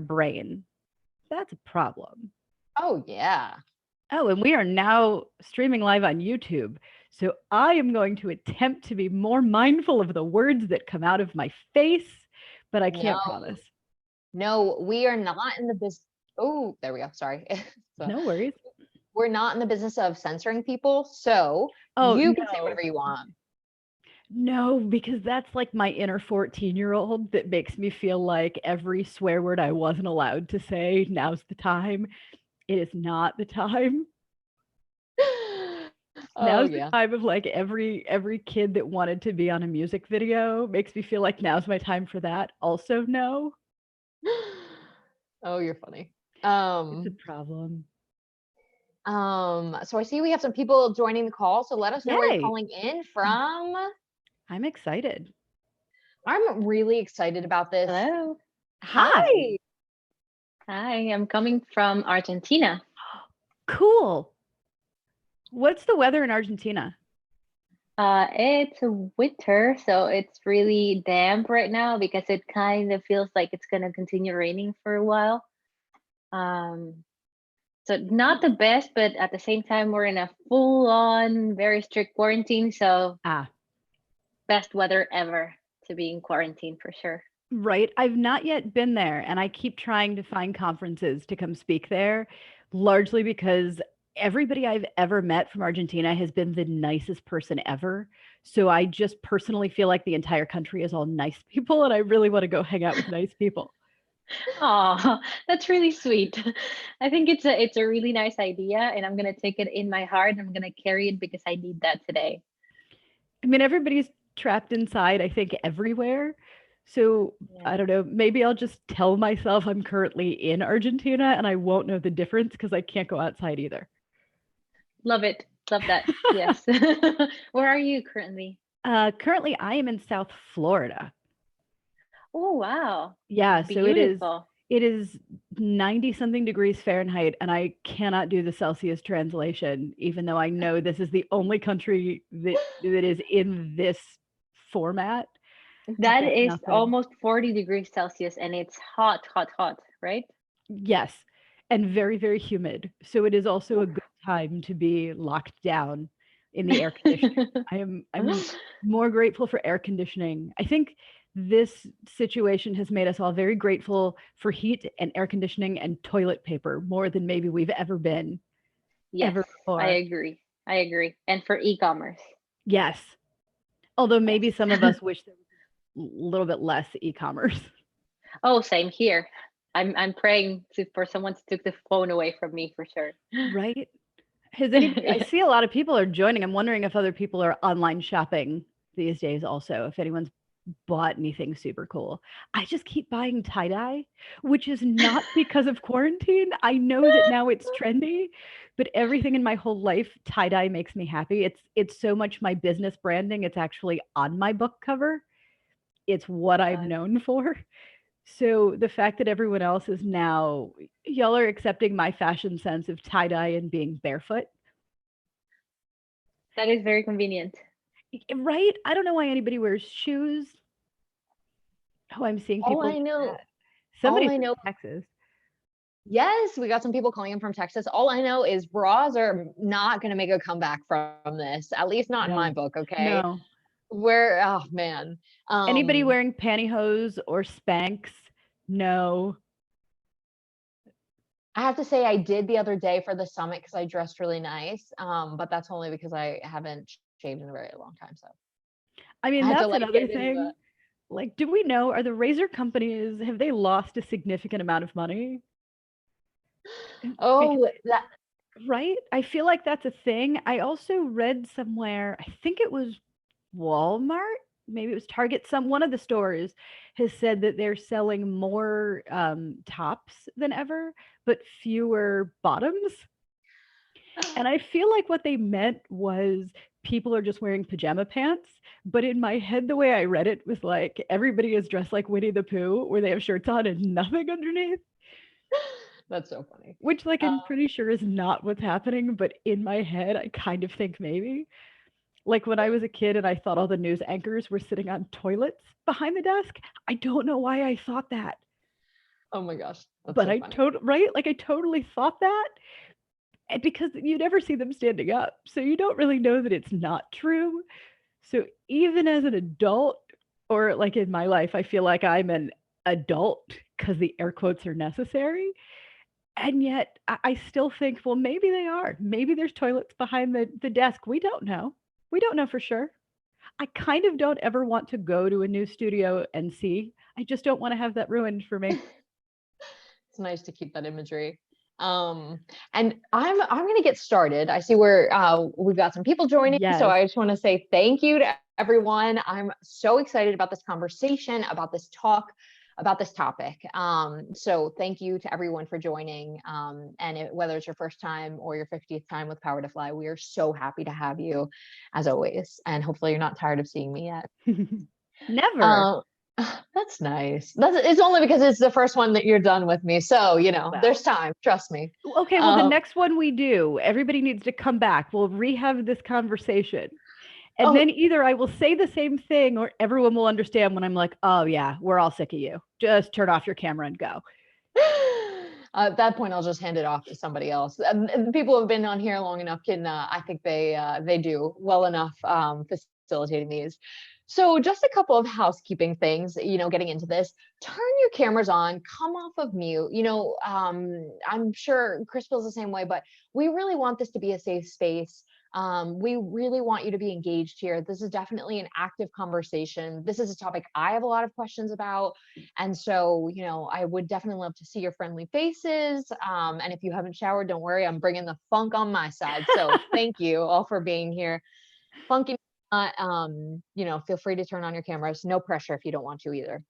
brain. That's a problem. Oh, yeah. Oh, and we are now streaming live on YouTube. So I am going to attempt to be more mindful of the words that come out of my face, but I can't promise. No, we are not in the business. Oh, there we go. Sorry. So, No worries. we're not in the business of censoring people. So you can say whatever you want. No, because that's like my inner 14-year-old that makes me feel like every swear word I wasn't allowed to say, now's the time. It is not the time. Now's the time of like every kid that wanted to be on a music video makes me feel like now's my time for that. Also, no. Oh, you're funny. It's a problem. So I see we have some people joining the call. So let us know where you're calling in from. I'm excited. I'm really excited about this. Hello. Hi. Hi, I'm coming from Argentina. Cool. What's the weather in Argentina? It's winter, so it's really damp right now because it kind of feels like it's going to continue raining for a while. So not the best, but at the same time, we're in a full-on, very strict quarantine. So best weather ever to be in quarantine for sure. Right. I've not yet been there, and I keep trying to find conferences to come speak there, largely because everybody I've ever met from Argentina has been the nicest person ever. So I just personally feel like the entire country is all nice people, and I really want to go hang out with nice people. Oh, that's really sweet. I think it's a really nice idea, and I'm gonna take it in my heart. And I'm gonna carry it because I need that today. I mean, everybody's trapped inside, I think, everywhere. So I don't know, maybe I'll just tell myself I'm currently in Argentina and I won't know the difference because I can't go outside either. Love it. Love that. Yes. Where are you currently? Currently, I am in South Florida. Oh, wow. Yeah, Beautiful. so it is 90 something degrees Fahrenheit, and I cannot do the Celsius translation, even though I know this is the only country that is in this format. That is almost 40 degrees Celsius, and it's hot, hot, hot, right? Yes, and very, very humid. So it is also a good time to be locked down in the air conditioning. I'm more grateful for air conditioning. I think this situation has made us all very grateful for heat and air conditioning and toilet paper more than maybe we've ever been. Yes, ever before. I agree. I agree. And for e-commerce. Yes. Although maybe some of us wish there was a little bit less e-commerce. Oh, same here. I'm praying for someone to take the phone away from me for sure. Right? I see a lot of people are joining. I'm wondering if other people are online shopping these days also, if anyone's bought anything super cool. I just keep buying tie-dye, which is not because of quarantine. I know that now it's trendy, but everything in my whole life, tie-dye makes me happy. It's so much my business branding. It's actually on my book cover. It's what I'm known for. So the fact that everyone else is now, y'all are accepting my fashion sense of tie-dye and being barefoot. That is very convenient. Right? I don't know why anybody wears shoes. Oh, I'm seeing people. All I know. Somebody from Texas. Yes, we got some people calling in from Texas. All I know is bras are not going to make a comeback from this, at least not in my book, okay? No. Oh man. Anybody wearing pantyhose or Spanx? No. I have to say I did the other day for the summit because I dressed really nice. But that's only because I haven't shaved in a very long time. So I mean, that's another thing. Like, do we know, are the razor companies, have they lost a significant amount of money? Oh, that right? I feel like that's a thing. I also read somewhere, I think it was Walmart, maybe it was Target, one of the stores has said that they're selling more tops than ever, but fewer bottoms. And I feel like what they meant was people are just wearing pajama pants. But in my head, the way I read it was like everybody is dressed like Winnie the Pooh, where they have shirts on and nothing underneath. That's so funny. Which, like, I'm pretty sure is not what's happening. But in my head, I kind of think maybe. Like when I was a kid and I thought all the news anchors were sitting on toilets behind the desk. I don't know why I thought that. Oh my gosh. That's But so I funny. right? Like I totally thought that. And because you never see them standing up. So you don't really know that it's not true. So even as an adult, or like in my life, I feel like I'm an adult because the air quotes are necessary. And yet I still think, well, maybe they are. Maybe there's toilets behind the desk. We don't know. We don't know for sure. I kind of don't ever want to go to a new studio and see. I just don't want to have that ruined for me. It's nice to keep that imagery. And I'm gonna get started. I see we've got some people joining, Yes. so I just want to say thank you to everyone. I'm so excited about this conversation, about this talk, about this topic. So thank you to everyone for joining. And whether it's your first time or your 50th time with PowerToFly, we are so happy to have you, as always. And hopefully you're not tired of seeing me yet. Never. That's nice. It's only because it's the first one that you're done with me. So, there's time. Trust me. Okay, well, the next one we do, everybody needs to come back. We'll rehab this conversation. And then either I will say the same thing or everyone will understand when I'm like, oh, yeah, we're all sick of you. Just turn off your camera and go. At that point, I'll just hand it off to somebody else. And people who have been on here long enough I think they do well enough facilitating these. So just a couple of housekeeping things, getting into this. Turn your cameras on, come off of mute. I'm sure Chris feels the same way, but we really want this to be a safe space. We really want you to be engaged here. This is definitely an active conversation. This is a topic I have a lot of questions about. And so, I would definitely love to see your friendly faces. And if you haven't showered, don't worry, I'm bringing the funk on my side. So thank you all for being here. Funky, feel free to turn on your cameras. No pressure if you don't want to either.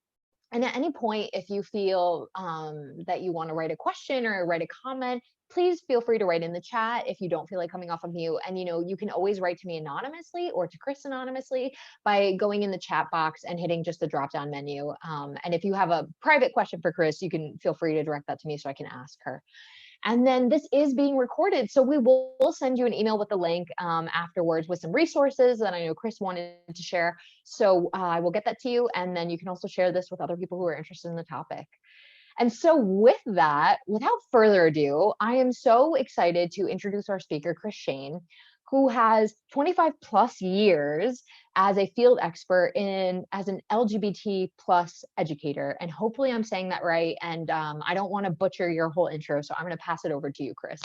And at any point, if you feel that you want to write a question or write a comment, please feel free to write in the chat if you don't feel like coming off of mute. And, you can always write to me anonymously or to Chris anonymously by going in the chat box and hitting just the drop-down menu. And if you have a private question for Chris, you can feel free to direct that to me so I can ask her. And then this is being recorded. So we will send you an email with the link afterwards with some resources that I know Chris wanted to share. So I will get that to you. And then you can also share this with other people who are interested in the topic. And so with that, without further ado, I am so excited to introduce our speaker, Chris Shane, who has 25 plus years as a field expert as an LGBT plus educator. And hopefully I'm saying that right. And I don't want to butcher your whole intro, so I'm going to pass it over to you, Chris.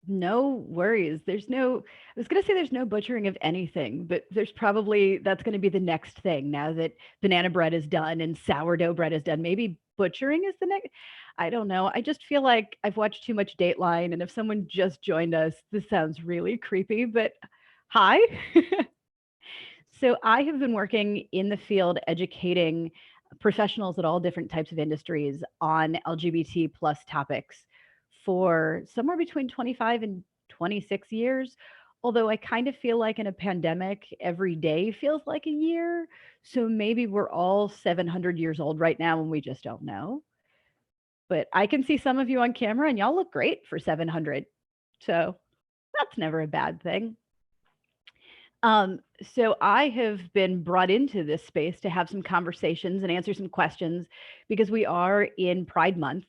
No worries. I was going to say there's no butchering of anything, but that's going to be the next thing now that banana bread is done and sourdough bread is done. Maybe butchering is the next. I don't know. I just feel like I've watched too much Dateline. And if someone just joined us, this sounds really creepy, but hi. So I have been working in the field educating professionals at all different types of industries on LGBT plus topics for somewhere between 25 and 26 years. Although I kind of feel like in a pandemic, every day feels like a year. So maybe we're all 700 years old right now and we just don't know. But I can see some of you on camera and y'all look great for 700. So that's never a bad thing. So I have been brought into this space to have some conversations and answer some questions because we are in Pride Month.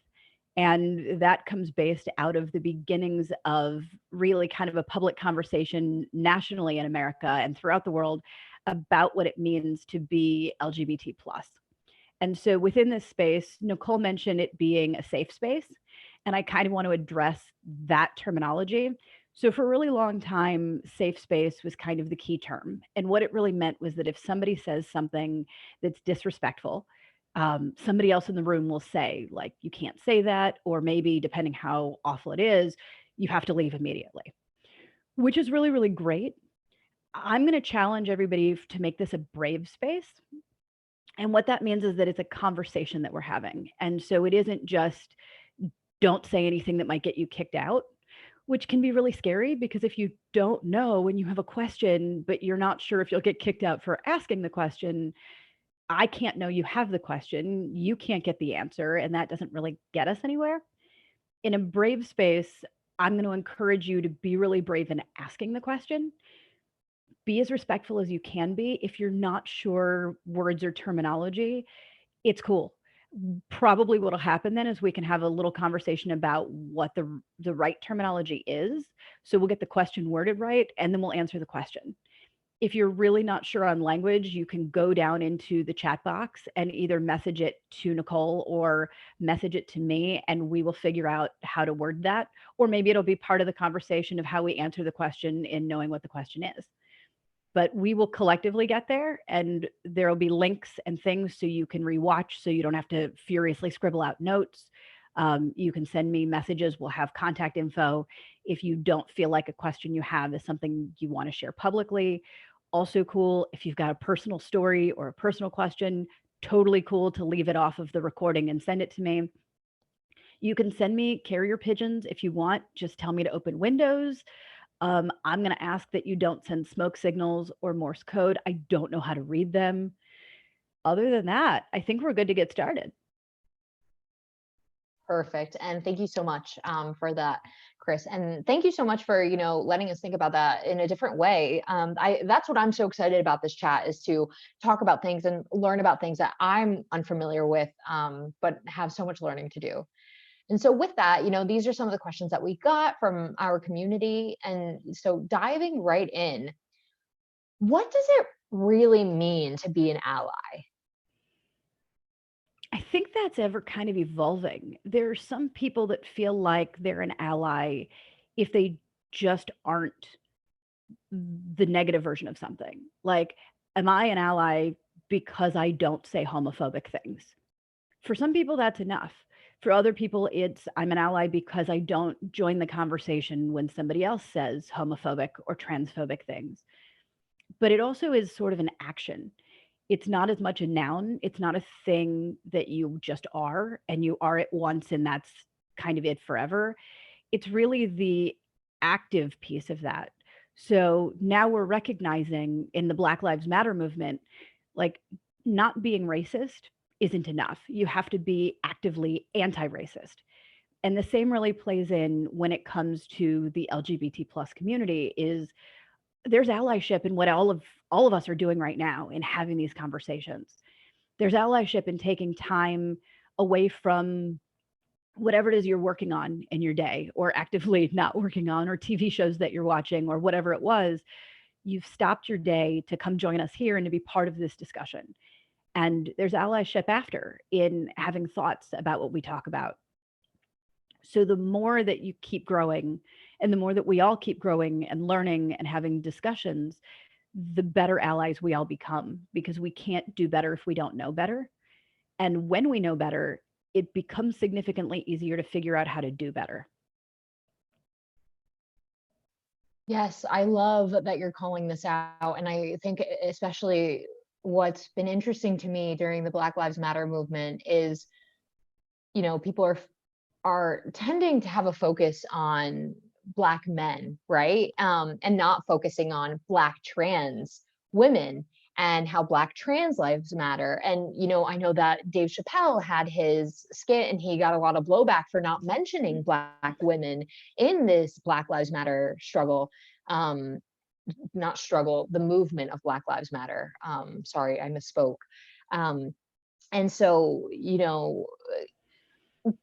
And that comes based out of the beginnings of really kind of a public conversation nationally in America and throughout the world about what it means to be LGBT plus. And so within this space, Nicole mentioned it being a safe space. And I kind of want to address that terminology. So for a really long time, safe space was kind of the key term. And what it really meant was that if somebody says something that's disrespectful, somebody else in the room will say, like, you can't say that, or maybe depending how awful it is, you have to leave immediately, which is really, really great. I'm going to challenge everybody to make this a brave space. And what that means is that it's a conversation that we're having. And so it isn't just don't say anything that might get you kicked out, which can be really scary because if you don't know when you have a question, but you're not sure if you'll get kicked out for asking the question, I can't know you have the question, you can't get the answer, and that doesn't really get us anywhere. In a brave space, I'm going to encourage you to be really brave in asking the question. Be as respectful as you can be. If you're not sure words or terminology, it's cool. Probably what'll happen then is we can have a little conversation about what the right terminology is. So we'll get the question worded right, and then we'll answer the question. If you're really not sure on language, you can go down into the chat box and either message it to Nicole or message it to me, and we will figure out how to word that. Or maybe it'll be part of the conversation of how we answer the question in knowing what the question is. But we will collectively get there, and there will be links and things so you can rewatch, so you don't have to furiously scribble out notes. You can send me messages. We'll have contact info if you don't feel like a question you have is something you want to share publicly. Also cool, if you've got a personal story or a personal question, totally cool to leave it off of the recording and send it to me. You can send me carrier pigeons if you want. Just tell me to open windows. I'm going to ask that you don't send smoke signals or Morse code. I don't know how to read them. Other than that, I think we're good to get started. Perfect. And thank you so much for that, Chris. And thank you so much for, letting us think about that in a different way. That's what I'm so excited about this chat, is to talk about things and learn about things that I'm unfamiliar with, but have so much learning to do. And so with that, these are some of the questions that we got from our community. And so diving right in, what does it really mean to be an ally? I think that's ever kind of evolving. There are some people that feel like they're an ally if they just aren't the negative version of something. Like, am I an ally because I don't say homophobic things? For some people, that's enough. For other people, it's I'm an ally because I don't join the conversation when somebody else says homophobic or transphobic things. But it also is sort of an action. It's not as much a noun. It's not a thing that you just are and you are it once and that's kind of it forever. It's really the active piece of that. So now we're recognizing in the Black Lives Matter movement, like, not being racist isn't enough. You have to be actively anti-racist. And the same really plays in when it comes to the LGBT plus community. Is there's allyship in what all of us are doing right now in having these conversations. There's allyship in taking time away from whatever it is you're working on in your day, or actively not working on, or TV shows that you're watching, or whatever it was. You've stopped your day to come join us here and to be part of this discussion. And there's allyship after in having thoughts about what we talk about. So the more that you keep growing, and the more that we all keep growing and learning and having discussions, the better allies we all become, because we can't do better if we don't know better. And when we know better, it becomes significantly easier to figure out how to do better. Yes, I love that you're calling this out. And I think especially what's been interesting to me during the Black Lives Matter movement is, people are tending to have a focus on Black men, right? And not focusing on Black trans women and how Black trans lives matter. And, I know that Dave Chappelle had his skit and he got a lot of blowback for not mentioning Black women in this Black Lives Matter struggle. Not struggle, the movement of Black Lives Matter. Sorry, I misspoke. And so,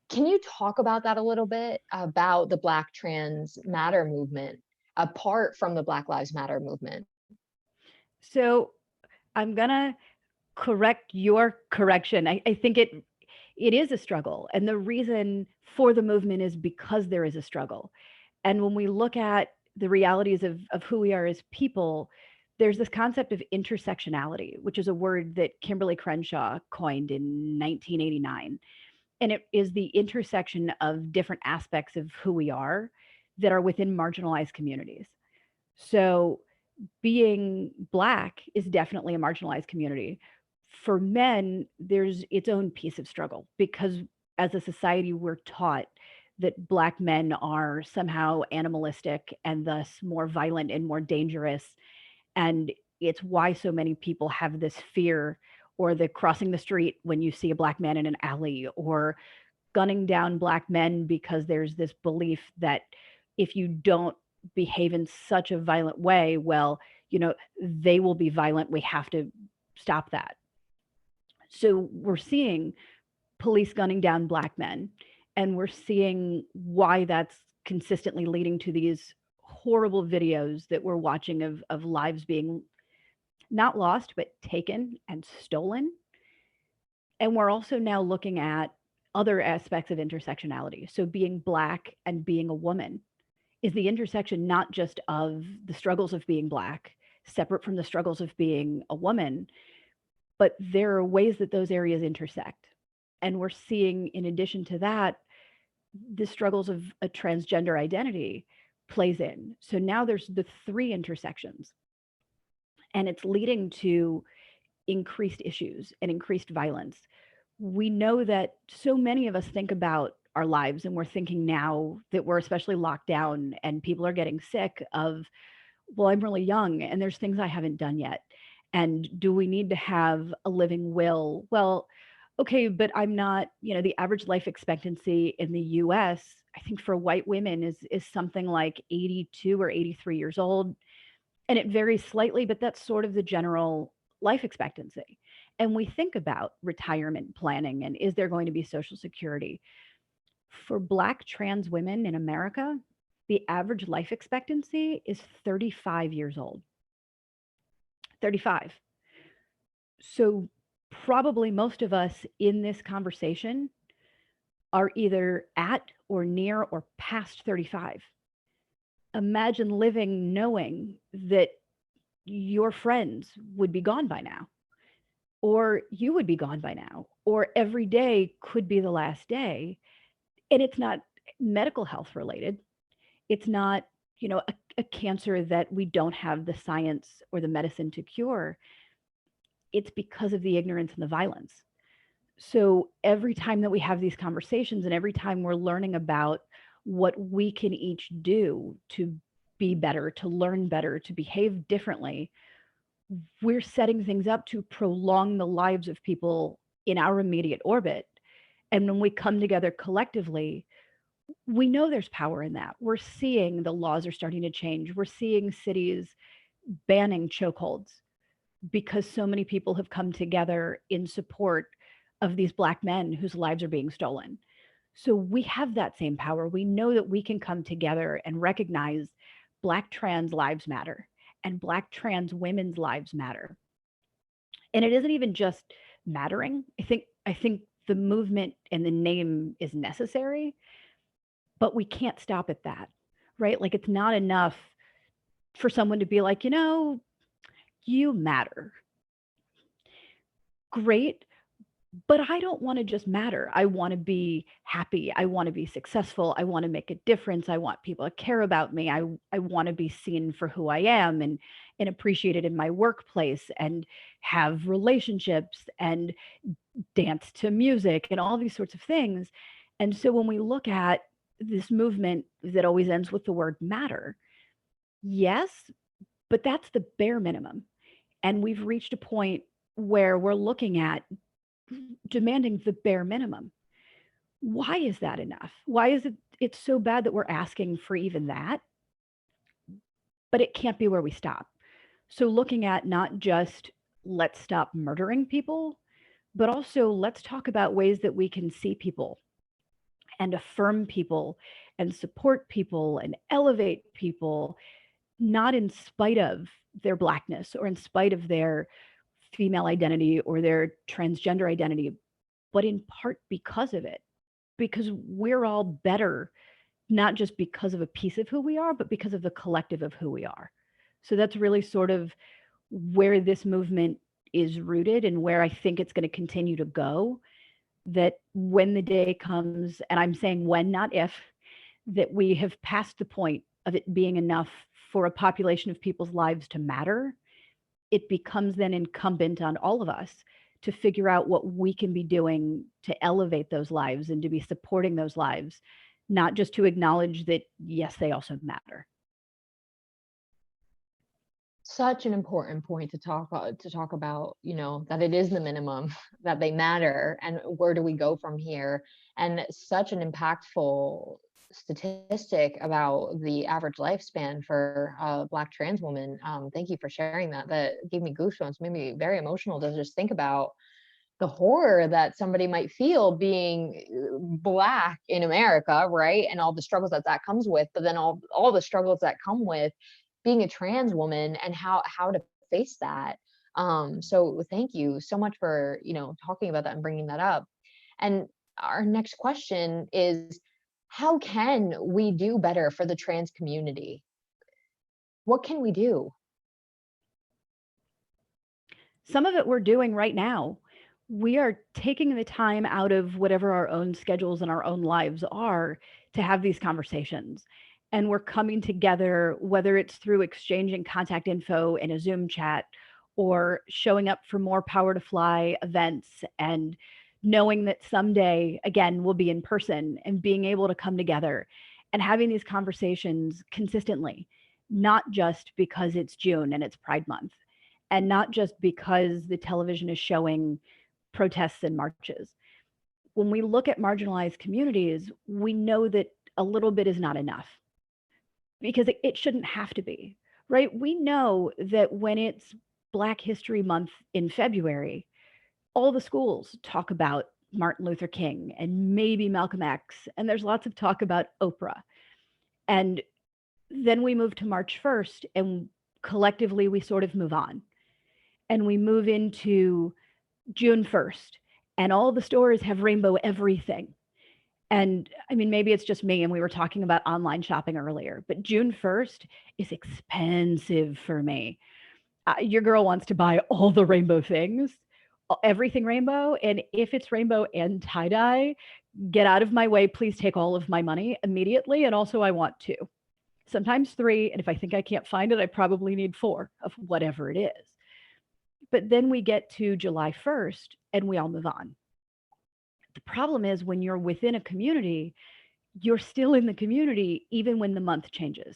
can you talk about that a little bit, about the Black Trans Matter movement, apart from the Black Lives Matter movement? So I'm gonna correct your correction. I think it is a struggle. And the reason for the movement is because there is a struggle. And when we look at the realities of who we are as people, there's this concept of intersectionality, which is a word that Kimberly Crenshaw coined in 1989. And it is the intersection of different aspects of who we are that are within marginalized communities. So being Black is definitely a marginalized community. For men, there's its own piece of struggle, because as a society, we're taught that Black men are somehow animalistic and thus more violent and more dangerous. And it's why so many people have this fear, or the crossing the street when you see a Black man in an alley, or gunning down Black men, because there's this belief that if you don't behave in such a violent way, well, they will be violent. We have to stop that. So we're seeing police gunning down Black men. And we're seeing why that's consistently leading to these horrible videos that we're watching of lives being not lost, but taken and stolen. And we're also now looking at other aspects of intersectionality. So being Black and being a woman is the intersection not just of the struggles of being Black, separate from the struggles of being a woman, but there are ways that those areas intersect. And we're seeing, in addition to that, the struggles of a transgender identity plays in. So now there's the three intersections, and it's leading to increased issues and increased violence. We know that so many of us think about our lives, and we're thinking now that we're especially locked down and people are getting sick of, well, I'm really young and there's things I haven't done yet. And do we need to have a living will? Well, okay, but I'm not, the average life expectancy in the US, I think for white women is something like 82 or 83 years old. And it varies slightly, but that's sort of the general life expectancy. And we think about retirement planning and is there going to be Social Security? For Black trans women in America, the average life expectancy is 35 years old. 35. So probably most of us in this conversation are either at or near or past 35. Imagine living knowing that your friends would be gone by now, or you would be gone by now, or every day could be the last day. And it's not medical health related. It's not, a cancer that we don't have the science or the medicine to cure. It's because of the ignorance and the violence. So every time that we have these conversations and every time we're learning about what we can each do to be better, to learn better, to behave differently, we're setting things up to prolong the lives of people in our immediate orbit. And when we come together collectively, we know there's power in that. We're seeing the laws are starting to change. We're seeing cities banning chokeholds because so many people have come together in support of these Black men whose lives are being stolen. So we have that same power. We know that we can come together and recognize Black trans lives matter and Black trans women's lives matter. And it isn't even just mattering. I think the movement and the name is necessary, but we can't stop at that, right? Like it's not enough for someone to be like, you matter. Great. But I don't want to just matter. I want to be happy. I want to be successful. I want to make a difference. I want people to care about me. I want to be seen for who I am and appreciated in my workplace and have relationships and dance to music and all these sorts of things. And so when we look at this movement that always ends with the word matter, yes, but that's the bare minimum. And we've reached a point where we're looking at demanding the bare minimum. Why is that enough? Why is it's so bad that we're asking for even that? But it can't be where we stop. So looking at not just let's stop murdering people, but also let's talk about ways that we can see people and affirm people and support people and elevate people, not in spite of their Blackness or in spite of their female identity or their transgender identity, but in part because of it, because we're all better, not just because of a piece of who we are, but because of the collective of who we are. So that's really sort of where this movement is rooted and where I think it's going to continue to go, that when the day comes, and I'm saying when, not if, that we have passed the point of it being enough for a population of people's lives to matter, it becomes then incumbent on all of us to figure out what we can be doing to elevate those lives and to be supporting those lives, not just to acknowledge that, yes, they also matter. Such an important point to talk about, that it is the minimum, that they matter, and where do we go from here? And such an impactful statistic about the average lifespan for a Black trans woman. Thank you for sharing that. That gave me goosebumps, made me very emotional to just think about the horror that somebody might feel being Black in America, right? And all the struggles that comes with, but then all the struggles that come with being a trans woman and how to face that. So thank you so much for, talking about that and bringing that up. And our next question is, how can we do better for the trans community? What can we do? Some of it we're doing right now. We are taking the time out of whatever our own schedules and our own lives are to have these conversations. And we're coming together, whether it's through exchanging contact info in a Zoom chat or showing up for more PowerToFly events and knowing that someday, again, we'll be in person and being able to come together and having these conversations consistently, not just because it's June and it's Pride Month, and not just because the television is showing protests and marches. When we look at marginalized communities, we know that a little bit is not enough because it shouldn't have to be, right? We know that when it's Black History Month in February, all the schools talk about Martin Luther King and maybe Malcolm X, and there's lots of talk about Oprah. And then we move to March 1st, and collectively we sort of move on. And we move into June 1st, and all the stores have rainbow everything. And I mean, maybe it's just me, and we were talking about online shopping earlier, but June 1st is expensive for me. Your girl wants to buy all the rainbow things, everything rainbow. And if it's rainbow and tie-dye, get out of my way. Please take all of my money immediately. And also I want 2, sometimes 3. And if I think I can't find it, I probably need 4 of whatever it is. But then we get to July 1st and we all move on. The problem is when you're within a community, you're still in the community even when the month changes.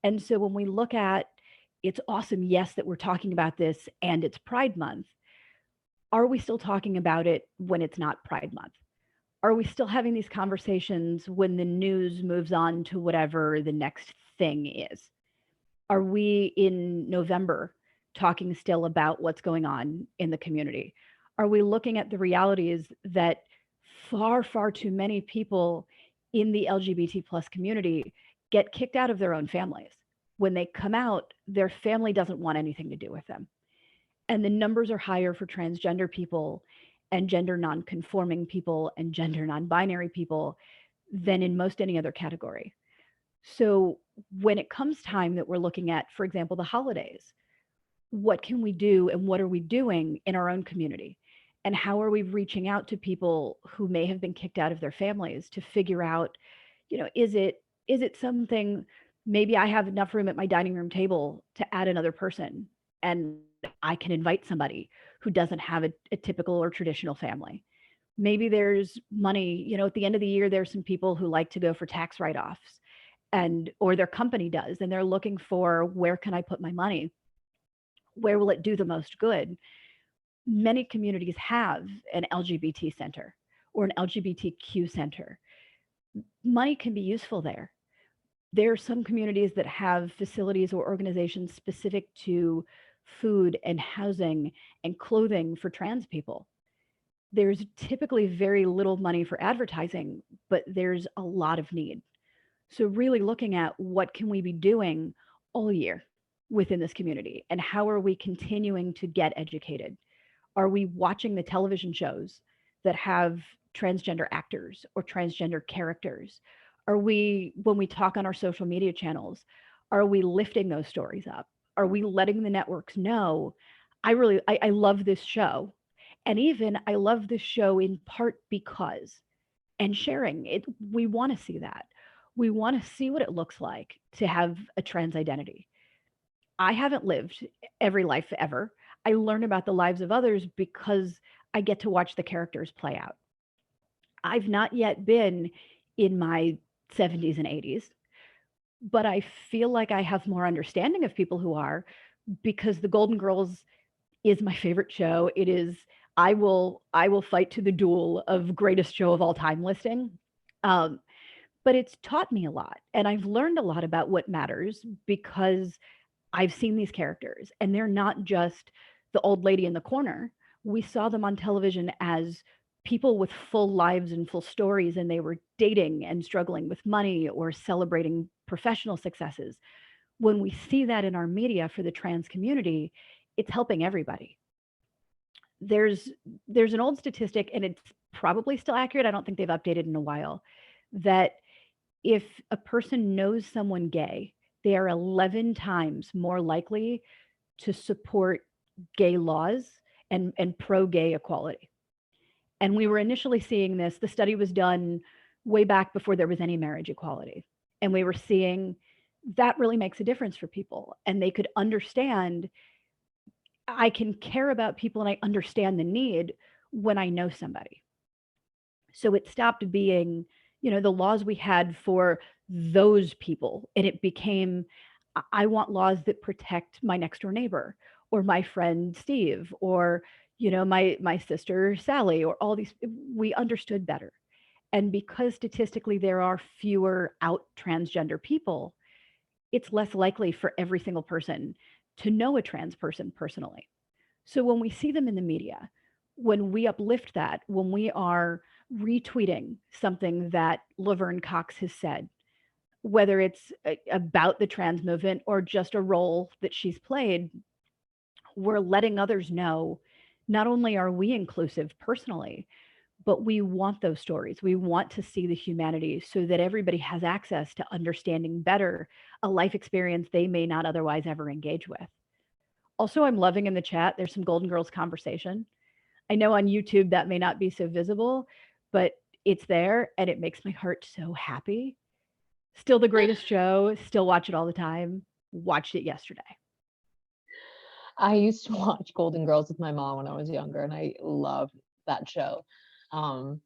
And so when we look at, it's awesome, yes, that we're talking about this and it's Pride Month, are we still talking about it when it's not Pride Month? Are we still having these conversations when the news moves on to whatever the next thing is? Are we in November talking still about what's going on in the community? Are we looking at the realities that far, far too many people in the LGBT plus community get kicked out of their own families? When they come out, their family doesn't want anything to do with them. And the numbers are higher for transgender people and gender non-conforming people and gender non-binary people than in most any other category. So when it comes time that we're looking at, for example, the holidays, what can we do and what are we doing in our own community? And how are we reaching out to people who may have been kicked out of their families to figure out, is it something, maybe I have enough room at my dining room table to add another person and I can invite somebody who doesn't have a typical or traditional family. Maybe there's money, at the end of the year, there's some people who like to go for tax write-offs or their company does, and they're looking for, where can I put my money? Where will it do the most good? Many communities have an LGBT center or an LGBTQ center. Money can be useful there. There are some communities that have facilities or organizations specific to food and housing and clothing for trans people. There's typically very little money for advertising, but there's a lot of need. So really looking at what can we be doing all year within this community, and how are we continuing to get educated? Are we watching the television shows that have transgender actors or transgender characters? Are we, when we talk on our social media channels, are we lifting those stories up? Are we letting the networks know, I love this show. And even I love this show in part because, and sharing it, we want to see that. We want to see what it looks like to have a trans identity. I haven't lived every life ever. I learn about the lives of others because I get to watch the characters play out. I've not yet been in my 70s and 80s, but I feel like I have more understanding of people who are, because The Golden Girls is my favorite show. It is, I will fight to the duel of greatest show of all time listing. But it's taught me a lot, and I've learned a lot about what matters because I've seen these characters, and they're not just the old lady in the corner we saw them on television as people with full lives and full stories, and they were dating and struggling with money or celebrating professional successes. When we see that in our media for the trans community, it's helping everybody. There's an old statistic, and it's probably still accurate, I don't think they've updated in a while, that if a person knows someone gay, they are 11 times more likely to support gay laws and pro-gay equality. And we were initially seeing this, the study was done way back before there was any marriage equality. And we were seeing that really makes a difference for people. And they could understand, I can care about people and I understand the need when I know somebody. So it stopped being, the laws we had for those people, and it became, I want laws that protect my next door neighbor or my friend Steve or my sister Sally, or all these. We understood better. And because statistically there are fewer out transgender people, it's less likely for every single person to know a trans person personally. So when we see them in the media, when we uplift that, when we are retweeting something that Laverne Cox has said, whether it's about the trans movement or just a role that she's played, we're letting others know, not only are we inclusive personally, but we want those stories. We want to see the humanity so that everybody has access to understanding better a life experience they may not otherwise ever engage with. Also, I'm loving in the chat, there's some Golden Girls conversation. I know on YouTube that may not be so visible, but it's there and it makes my heart so happy. Still the greatest show, still watch it all the time. Watched it yesterday. I used to watch Golden Girls with my mom when I was younger, and I loved that show. And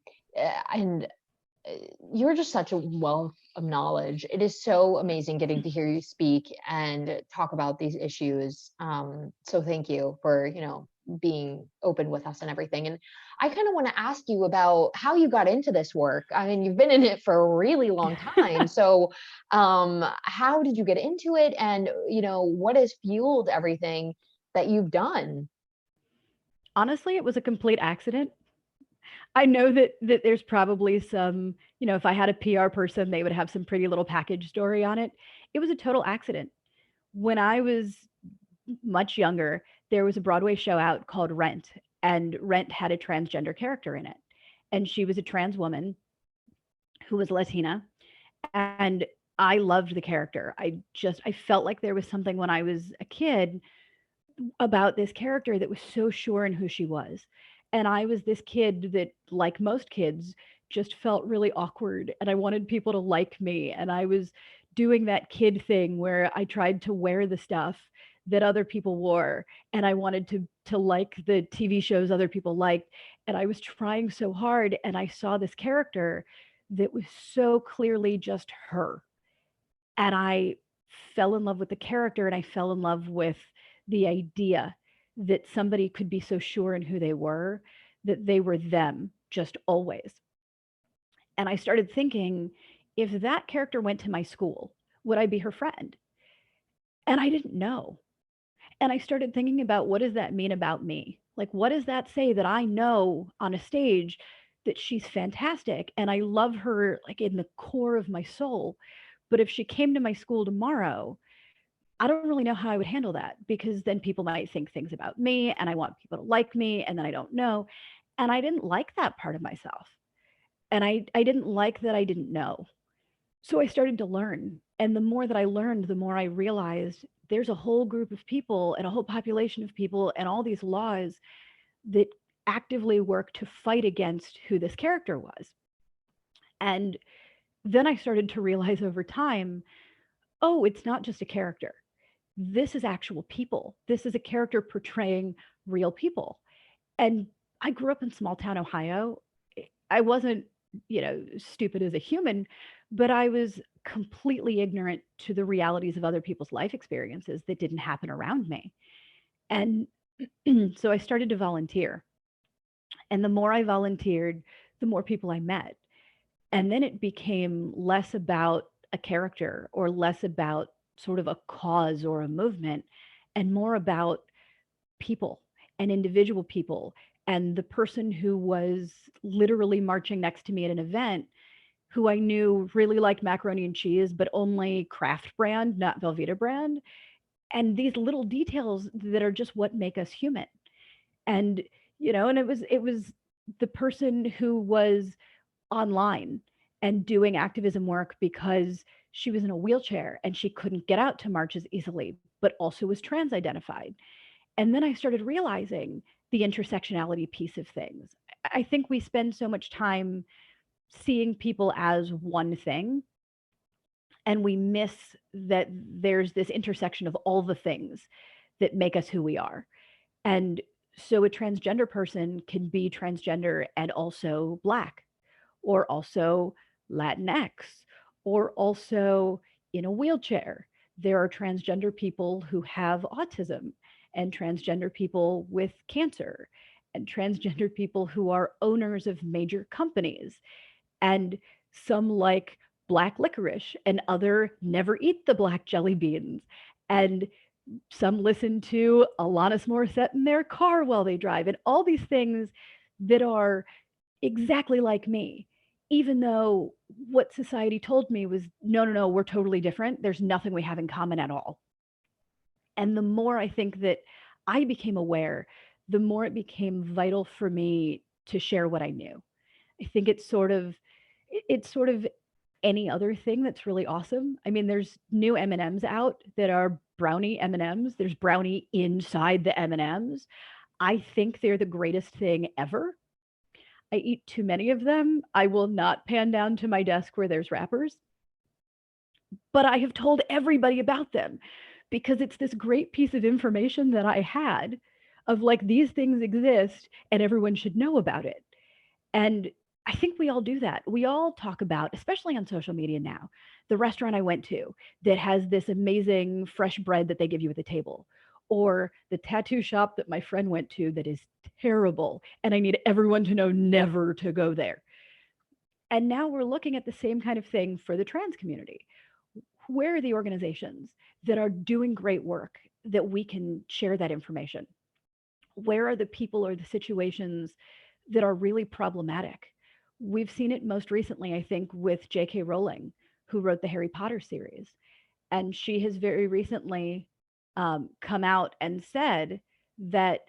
you're just such a wealth of knowledge. It is so amazing getting to hear you speak and talk about these issues. So thank you for, being open with us and everything. And I kind of want to ask you about how you got into this work. I mean, you've been in it for a really long time. So how did you get into it? And, what has fueled everything that you've done? Honestly, it was a complete accident. I know that there's probably some, if I had a PR person, they would have some pretty little package story on it. It was a total accident. When I was much younger, there was a Broadway show out called Rent, and Rent had a transgender character in it. And she was a trans woman who was Latina. And I loved the character. I felt like there was something when I was a kid about this character that was so sure in who she was. And I was this kid that, like most kids, just felt really awkward and I wanted people to like me. And I was doing that kid thing where I tried to wear the stuff that other people wore and I wanted to like the TV shows other people liked. And I was trying so hard and I saw this character that was so clearly just her. And I fell in love with the character and I fell in love with the idea that somebody could be so sure in who they were, that they were them just always. And I started thinking, if that character went to my school, would I be her friend? And I didn't know. And I started thinking about, what does that mean about me? Like, what does that say that I know on a stage that she's fantastic and I love her like in the core of my soul? But if she came to my school tomorrow, I don't really know how I would handle that, because then people might think things about me and I want people to like me and then I don't know. And I didn't like that part of myself. And I didn't like that I didn't know. So I started to learn. And the more that I learned, the more I realized there's a whole group of people and a whole population of people and all these laws that actively work to fight against who this character was. And then I started to realize over time, oh, it's not just a character. This is actual people. This is a character portraying real people. And I grew up in small town Ohio. I wasn't, stupid as a human, but I was completely ignorant to the realities of other people's life experiences that didn't happen around me. And so I started to volunteer. And the more I volunteered, the more people I met. And then it became less about a character or less about sort of a cause or a movement and more about people and individual people. And the person who was literally marching next to me at an event, who I knew really liked macaroni and cheese, but only Kraft brand, not Velveeta brand. And these little details that are just what make us human. And, and it was the person who was online and doing activism work because she was in a wheelchair and she couldn't get out to marches easily, but also was trans identified. And then I started realizing the intersectionality piece of things. I think we spend so much time seeing people as one thing, and we miss that there's this intersection of all the things that make us who we are. And so a transgender person can be transgender and also Black, or also Latinx, or also in a wheelchair. There are transgender people who have autism, and transgender people with cancer, and transgender people who are owners of major companies. And some like black licorice, and other never eat the black jelly beans. And some listen to Alanis Morissette in their car while they drive, and all these things that are exactly like me, even though what society told me was, no, we're totally different. There's nothing we have in common at all. And the more I think that I became aware, the more it became vital for me to share what I knew. I think it's sort of any other thing that's really awesome. I mean, there's new M&Ms out that are brownie M&Ms. There's brownie inside the M&Ms. I think they're the greatest thing ever. I eat too many of them. I will not pan down to my desk where there's wrappers. But I have told everybody about them because it's this great piece of information that I had of like, these things exist and everyone should know about it. And I think we all do that. We all talk about, especially on social media now, the restaurant I went to that has this amazing fresh bread that they give you at the table, or the tattoo shop that my friend went to that is terrible, and I need everyone to know never to go there. And now we're looking at the same kind of thing for the trans community. Where are the organizations that are doing great work that we can share that information? Where are the people or the situations that are really problematic? We've seen it most recently, I think, with J.K. Rowling, who wrote the Harry Potter series. And she has very recently come out and said that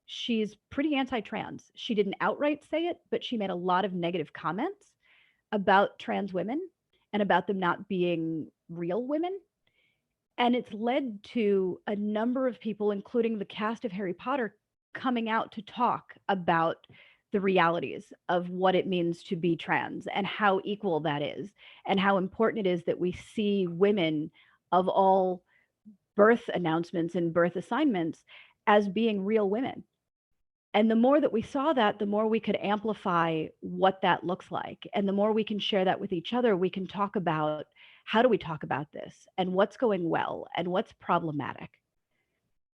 she's pretty anti-trans. She didn't outright say it, but she made a lot of negative comments about trans women and about them not being real women. And it's led to a number of people, including the cast of Harry Potter, coming out to talk about the realities of what it means to be trans and how equal that is, and how important it is that we see women of all birth announcements and birth assignments as being real women. And the more that we saw that, the more we could amplify what that looks like. And the more we can share that with each other, we can talk about, how do we talk about this, and what's going well and what's problematic.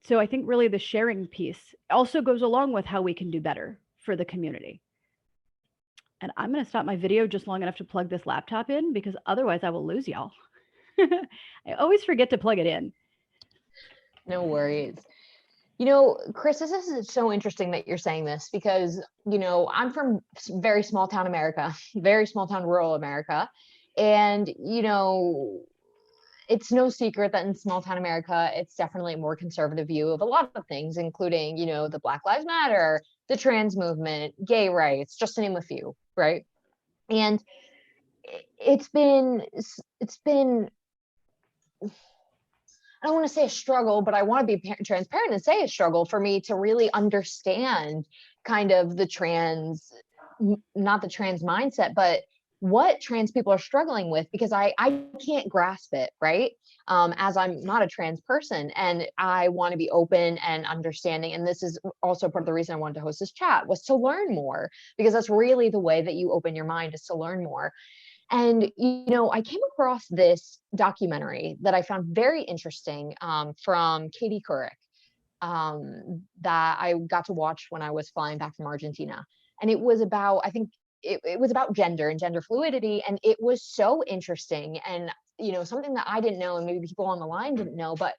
So I think really the sharing piece also goes along with how we can do better for the community. And I'm going to stop my video just long enough to plug this laptop in, because otherwise I will lose y'all. I always forget to plug it in. No worries. Chris, this is so interesting that you're saying this, because, I'm from very small town America, very small town rural America. And, it's no secret that in small town America, it's definitely a more conservative view of a lot of things, including, the Black Lives Matter, the trans movement, gay rights, just to name a few, right? And it's been, I don't want to say a struggle, but I want to be transparent and say a struggle for me to really understand kind of the trans, not the trans mindset, but what trans people are struggling with, because I can't grasp it, right? As I'm not a trans person, and I want to be open and understanding. And this is also part of the reason I wanted to host this chat, was to learn more, because that's really the way that you open your mind, is to learn more. And, I came across this documentary that I found very interesting from Katie Couric that I got to watch when I was flying back from Argentina. And it was about, I think, it was about gender and gender fluidity. And it was so interesting. And, something that I didn't know, and maybe people on the line didn't know, but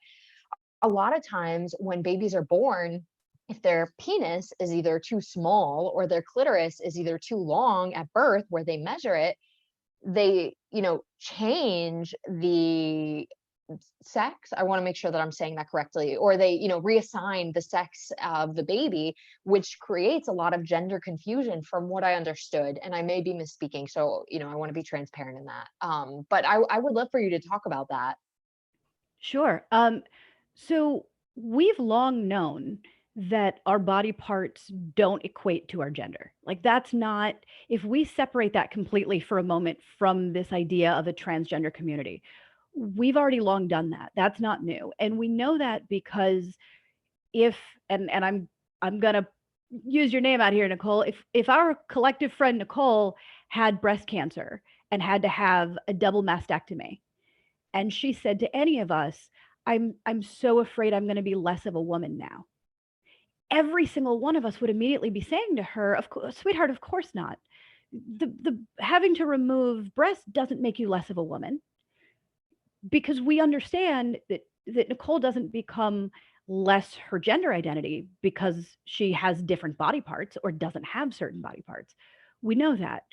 a lot of times when babies are born, if their penis is either too small or their clitoris is either too long at birth where they measure it, they, change the sex. I want to make sure that I'm saying that correctly. Or they, reassign the sex of the baby, which creates a lot of gender confusion from what I understood. And I may be misspeaking. So, I want to be transparent in that. But I would love for you to talk about that. Sure. So we've long known that our body parts don't equate to our gender. Like that's not, if we separate that completely for a moment from this idea of a transgender community, we've already long done that. That's not new. And we know that because if, and I'm gonna use your name out here, Nicole, if our collective friend Nicole had breast cancer and had to have a double mastectomy, and she said to any of us, I'm so afraid I'm going to be less of a woman now, every single one of us would immediately be saying to her, of course, sweetheart, of course not. The having to remove breasts doesn't make you less of a woman, because we understand that Nicole doesn't become less her gender identity because she has different body parts or doesn't have certain body parts. We know that.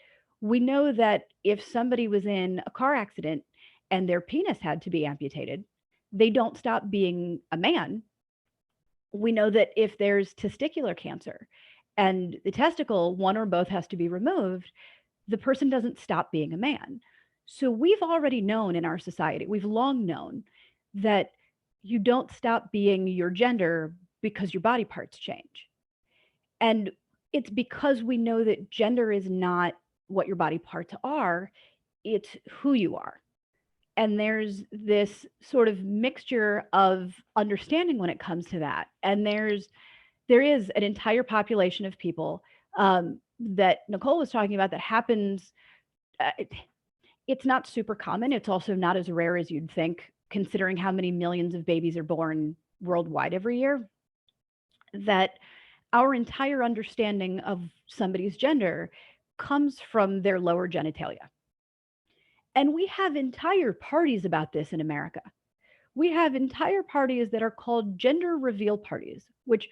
We know that if somebody was in a car accident and their penis had to be amputated, they don't stop being a man. We know that if there's testicular cancer and the testicle, one or both, has to be removed, the person doesn't stop being a man. So we've already known in our society, we've long known that you don't stop being your gender because your body parts change. And it's because we know that gender is not what your body parts are, it's who you are. And there's this sort of mixture of understanding when it comes to that. And there is an entire population of people that Nicole was talking about that happens. It's not super common. It's also not as rare as you'd think, considering how many millions of babies are born worldwide every year. That our entire understanding of somebody's gender comes from their lower genitalia. And we have entire parties about this in America. We have entire parties that are called gender reveal parties, which,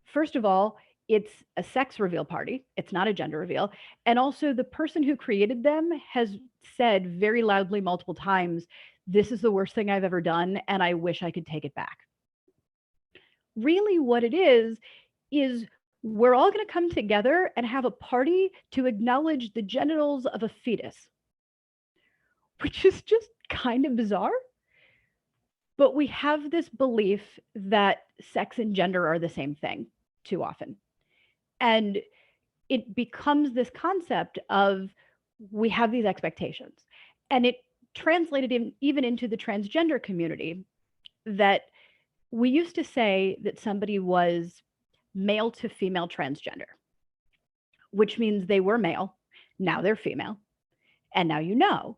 first of all, it's a sex reveal party. It's not a gender reveal. And also, the person who created them has said very loudly multiple times, this is the worst thing I've ever done, and I wish I could take it back. Really, what it is we're all going to come together and have a party to acknowledge the genitals of a fetus, which is just kind of bizarre. But we have this belief that sex and gender are the same thing too often. And it becomes this concept of we have these expectations. And it translated even into the transgender community, that we used to say that somebody was male to female transgender, which means they were male, now they're female, and now you know.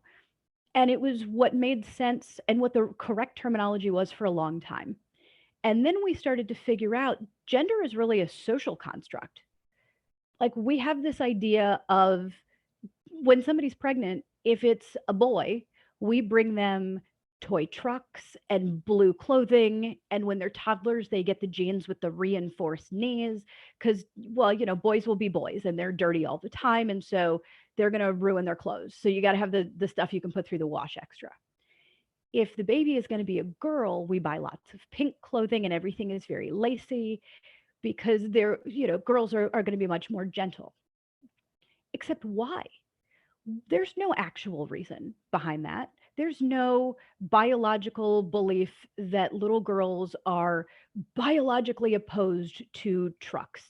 And it was what made sense and what the correct terminology was for a long time. And then we started to figure out gender is really a social construct. Like, we have this idea of when somebody's pregnant, if it's a boy, we bring them toy trucks and blue clothing. And when they're toddlers, they get the jeans with the reinforced knees because, well, boys will be boys and they're dirty all the time. And so they're going to ruin their clothes. So you got to have the stuff you can put through the wash extra. If the baby is going to be a girl, we buy lots of pink clothing and everything is very lacy because they're, girls are going to be much more gentle. Except why? There's no actual reason behind that. There's no biological belief that little girls are biologically opposed to trucks,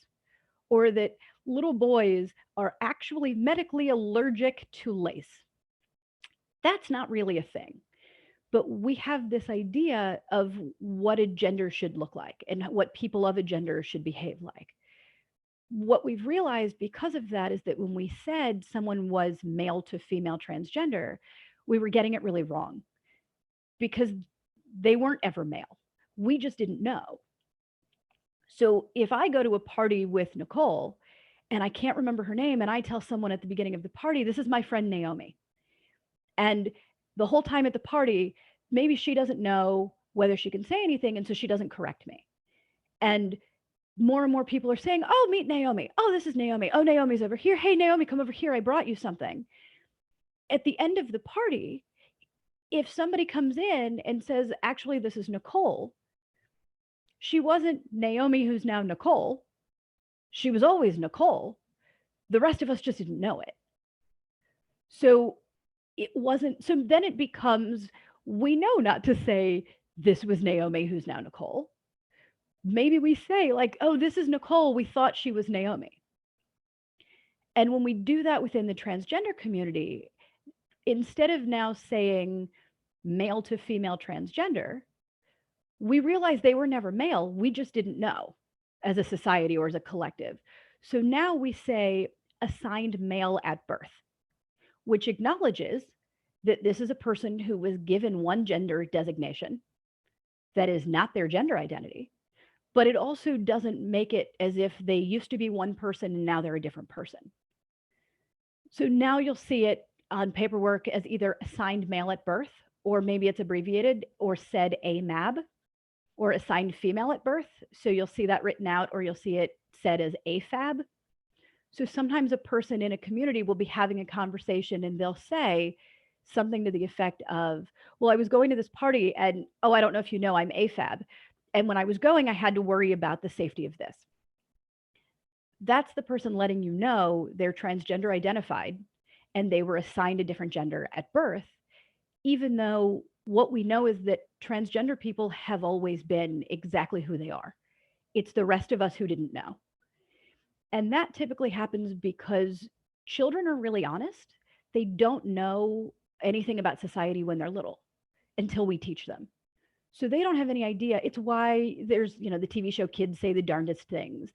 or that little boys are actually medically allergic to lace. That's not really a thing. But we have this idea of what a gender should look like and what people of a gender should behave like. What we've realized because of that is that when we said someone was male to female transgender, we were getting it really wrong because they weren't ever male. We just didn't know. So if I go to a party with Nicole and I can't remember her name, and I tell someone at the beginning of the party, this is my friend Naomi. And the whole time at the party, maybe she doesn't know whether she can say anything, and so she doesn't correct me. And more and more people are saying, oh, meet Naomi. Oh, this is Naomi. Oh, Naomi's over here. Hey, Naomi, come over here. I brought you something. At the end of the party, if somebody comes in and says, actually, this is Nicole, she wasn't Naomi, who's now Nicole. She was always Nicole. The rest of us just didn't know it. So it wasn't, so then it becomes, we know not to say, this was Naomi, who's now Nicole. Maybe we say like, oh, this is Nicole. We thought she was Naomi. And when we do that within the transgender community, instead of now saying male to female transgender, we realize they were never male. We just didn't know as a society or as a collective. So now we say assigned male at birth, which acknowledges that this is a person who was given one gender designation that is not their gender identity, but it also doesn't make it as if they used to be one person and now they're a different person. So now you'll see it on paperwork as either assigned male at birth, or maybe it's abbreviated or said AMAB, or assigned female at birth. So you'll see that written out, or you'll see it said as AFAB. So sometimes a person in a community will be having a conversation and they'll say something to the effect of, well, I was going to this party and, oh, I don't know if you know, I'm AFAB. And when I was going, I had to worry about the safety of this. That's the person letting you know they're transgender identified and they were assigned a different gender at birth, even though what we know is that transgender people have always been exactly who they are. It's the rest of us who didn't know. And that typically happens because children are really honest. They don't know anything about society when they're little until we teach them. So they don't have any idea. It's why there's, the TV show Kids Say the Darndest Things.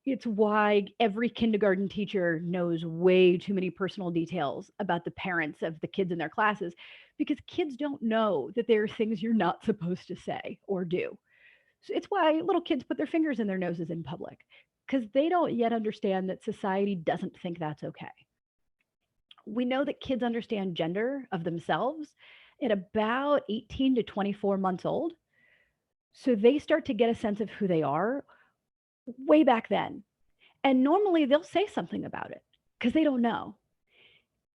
It's why every kindergarten teacher knows way too many personal details about the parents of the kids in their classes, because kids don't know that there are things you're not supposed to say or do. So it's why little kids put their fingers in their noses in public, because they don't yet understand that society doesn't think that's okay. We know that kids understand gender of themselves at about 18 to 24 months old. So they start to get a sense of who they are way back then. And normally they'll say something about it because they don't know.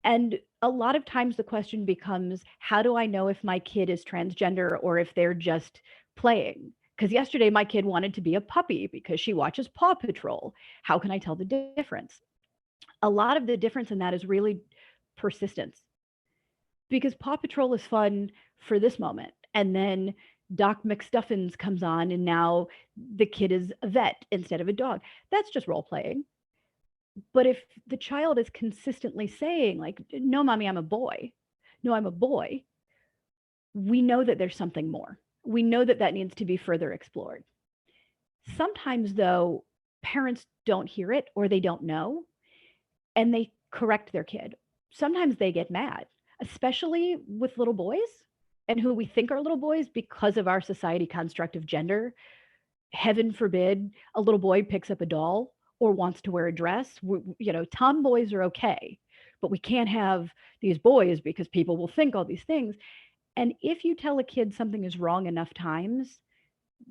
And a lot of times the question becomes, how do I know if my kid is transgender or if they're just playing? Because yesterday my kid wanted to be a puppy because she watches Paw Patrol. How can I tell the difference? A lot of the difference in that is really persistence. Because Paw Patrol is fun for this moment. And then Doc McStuffins comes on and now the kid is a vet instead of a dog. That's just role playing. But if the child is consistently saying like, no, mommy, I'm a boy. No, I'm a boy. We know that there's something more. We know that that needs to be further explored. Sometimes though, parents don't hear it or they don't know and they correct their kid. Sometimes they get mad, especially with little boys and who we think are little boys because of our society construct of gender. Heaven forbid a little boy picks up a doll or wants to wear a dress. Tomboys are okay, but we can't have these boys because people will think all these things. And if you tell a kid something is wrong enough times,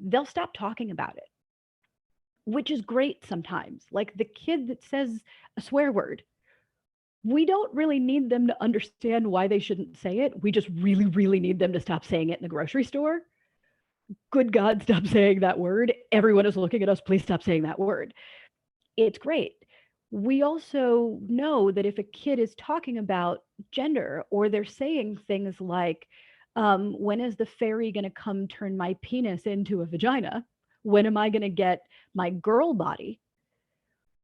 they'll stop talking about it, which is great sometimes. Like the kid that says a swear word, we don't really need them to understand why they shouldn't say it. We just really, really need them to stop saying it in the grocery store. Good God, stop saying that word. Everyone is looking at us. Please stop saying that word. It's great. We also know that if a kid is talking about gender or they're saying things like, when is the fairy going to come turn my penis into a vagina? When am I going to get my girl body?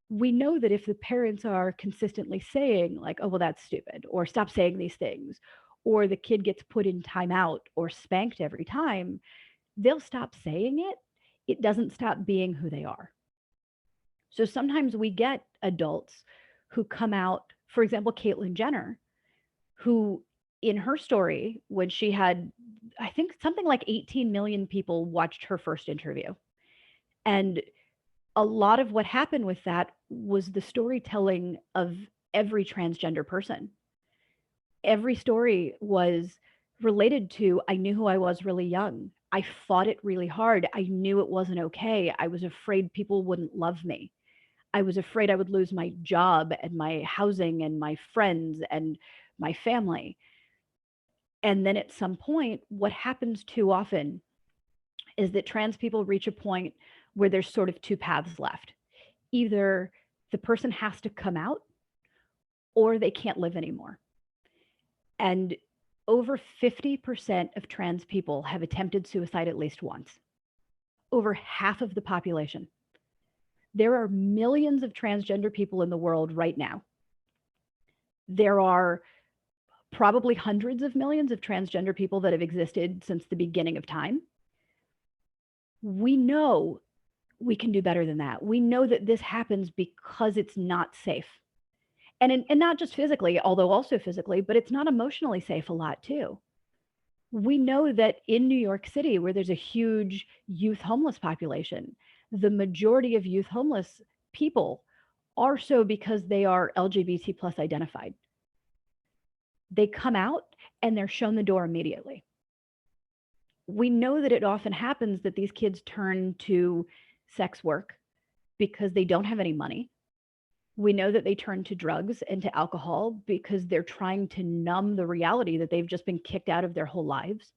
We know that if the parents are consistently saying like, oh, well, that's stupid, or stop saying these things, or the kid gets put in timeout or spanked every time, they'll stop saying it. It doesn't stop being who they are. So sometimes we get adults who come out, for example, Caitlyn Jenner, who in her story, when she had, I think something like 18 million people watched her first interview. And a lot of what happened with that was the storytelling of every transgender person. Every story was related to, I knew who I was really young. I fought it really hard. I knew it wasn't okay. I was afraid people wouldn't love me. I was afraid I would lose my job and my housing and my friends and my family. And then at some point, what happens too often is that trans people reach a point where there's sort of two paths left. Either the person has to come out or they can't live anymore. And over 50% of trans people have attempted suicide at least once. Over half of the population. There are millions of transgender people in the world right now. There are probably hundreds of millions of transgender people that have existed since the beginning of time. We know we can do better than that. We know that this happens because it's not safe. And not just physically, although also physically, but it's not emotionally safe a lot too. We know that in New York City, where there's a huge youth homeless population, the majority of youth homeless people are so because they are LGBT plus identified. They come out and they're shown the door immediately. We know that it often happens that these kids turn to sex work because they don't have any money. We know that they turn to drugs and to alcohol because they're trying to numb the reality that they've just been kicked out of their whole lives.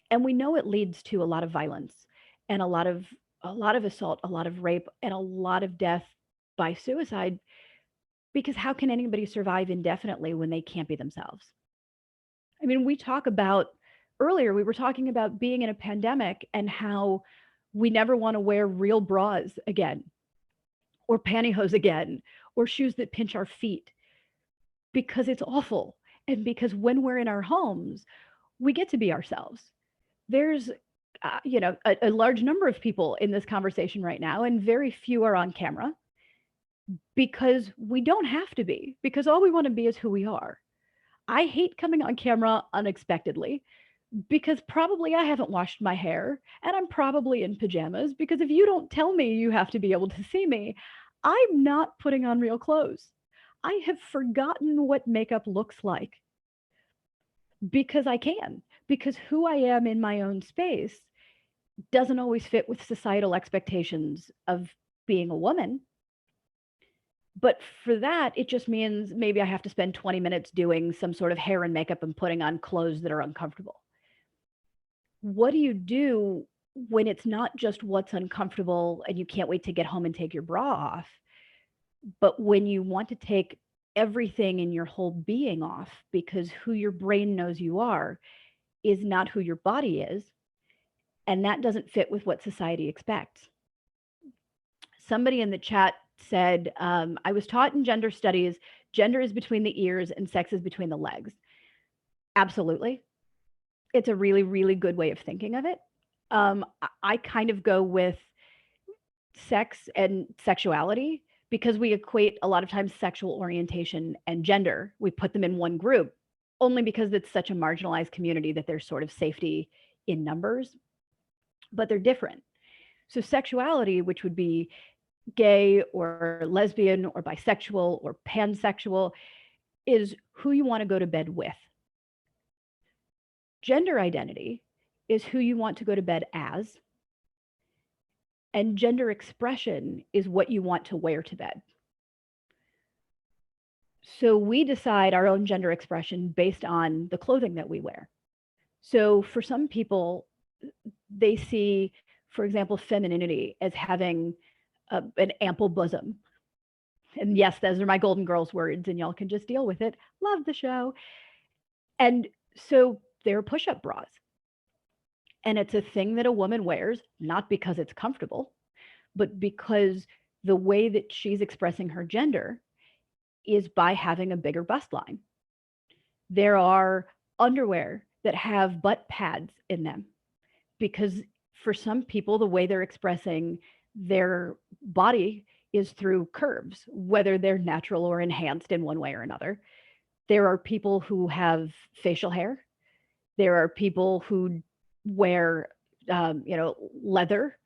And we know it leads to a lot of violence and a lot of assault, a lot of rape, and a lot of death by suicide, because how can anybody survive indefinitely when they can't be themselves? I mean, earlier we were talking about being in a pandemic and how we never want to wear real bras again, or pantyhose again, or shoes that pinch our feet, because it's awful. And because when we're in our homes, we get to be ourselves. There's a large number of people in this conversation right now, and very few are on camera, because we don't have to be, because all we want to be is who we are. I hate coming on camera unexpectedly, because probably I haven't washed my hair and I'm probably in pajamas, because if you don't tell me you have to be able to see me, I'm not putting on real clothes. I have forgotten what makeup looks like because I can, because who I am in my own space doesn't always fit with societal expectations of being a woman. But for that, it just means maybe I have to spend 20 minutes doing some sort of hair and makeup and putting on clothes that are uncomfortable. What do you do when it's not just what's uncomfortable and you can't wait to get home and take your bra off, but when you want to take everything in your whole being off, because who your brain knows you are is not who your body is, and that doesn't fit with what society expects. Somebody in the chat said, I was taught in gender studies, gender is between the ears and sex is between the legs. Absolutely. It's a really, really good way of thinking of it. I kind of go with sex and sexuality because we equate a lot of times sexual orientation and gender. We put them in one group only because it's such a marginalized community that there's sort of safety in numbers, but they're different. So sexuality, which would be gay or lesbian or bisexual or pansexual, is who you want to go to bed with. Gender identity is who you want to go to bed as. And gender expression is what you want to wear to bed. So we decide our own gender expression based on the clothing that we wear. So for some people, they see, for example, femininity as having an ample bosom. And yes, those are my Golden Girls words, and y'all can just deal with it. Love the show. And so they're push-up bras. And it's a thing that a woman wears, not because it's comfortable, but because the way that she's expressing her gender is by having a bigger bust line. There are underwear that have butt pads in them, because for some people, the way they're expressing their body is through curves, whether they're natural or enhanced in one way or another. There are people who have facial hair. There are people who wear, leather.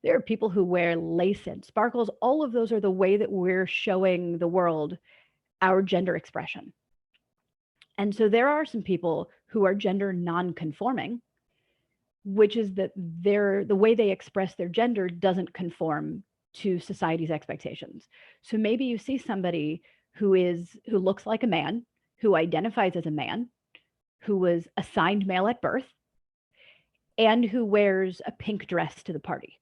There are people who wear lace and sparkles. All of those are the way that we're showing the world our gender expression. And so there are some people who are gender non-conforming which is that the way they express their gender doesn't conform to society's expectations. So maybe you see somebody who looks like a man, who identifies as a man, who was assigned male at birth, and who wears a pink dress to the party.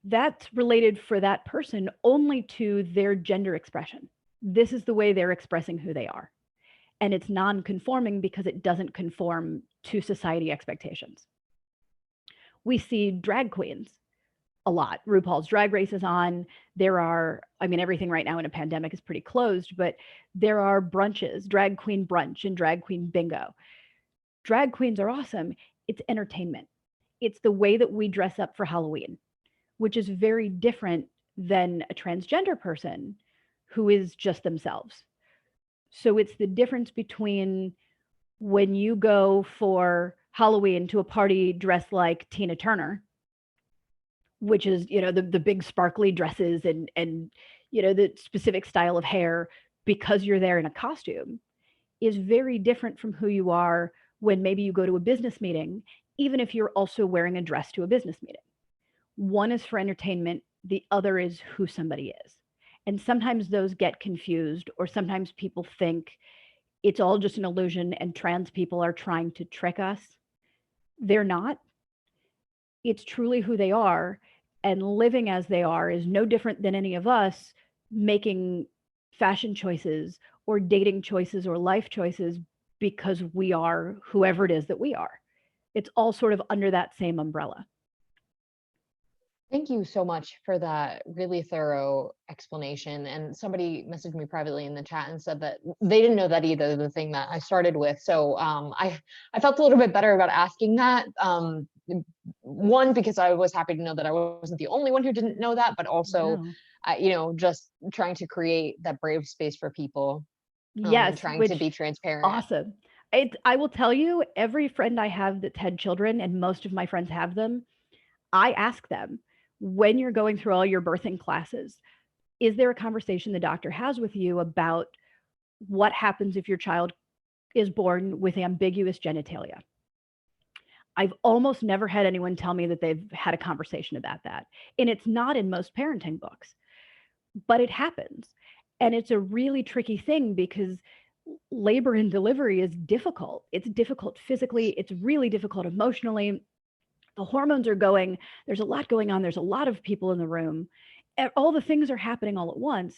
That's related for that person only to their gender expression. This is the way they're expressing who they are. And it's non-conforming because it doesn't conform to society expectations. We see drag queens a lot. RuPaul's Drag Race is on. There are, I mean, everything right now in a pandemic is pretty closed, but there are brunches, drag queen brunch and drag queen bingo. Drag queens are awesome. It's entertainment. It's the way that we dress up for Halloween, which is very different than a transgender person who is just themselves. So it's the difference between when you go for Halloween to a party dressed like Tina Turner, which is, you know, the big sparkly dresses and, you know, the specific style of hair because you're there in a costume, is very different from who you are when maybe you go to a business meeting, even if you're also wearing a dress to a business meeting. One is for entertainment, the other is who somebody is. And sometimes those get confused, or sometimes people think it's all just an illusion and trans people are trying to trick us. They're not. It's truly who they are, and living as they are is no different than any of us making fashion choices or dating choices or life choices because we are whoever it is that we are. It's all sort of under that same umbrella. Thank you so much for that really thorough explanation. And somebody messaged me privately in the chat and said that they didn't know that either, the thing that I started with. So I felt a little bit better about asking that. One, because I was happy to know that I wasn't the only one who didn't know that, but also, you know, just trying to create that brave space for people. Yes, and trying to be transparent. Awesome. I will tell you, every friend I have that's had children, and most of my friends have them, I ask them, when you're going through all your birthing classes, is there a conversation the doctor has with you about what happens if your child is born with ambiguous genitalia? I've almost never had anyone tell me that they've had a conversation about that. And it's not in most parenting books, but it happens. And it's a really tricky thing because labor and delivery is difficult. It's difficult physically. It's really difficult emotionally. The hormones are going, there's a lot going on. There's a lot of people in the room. All the things are happening all at once.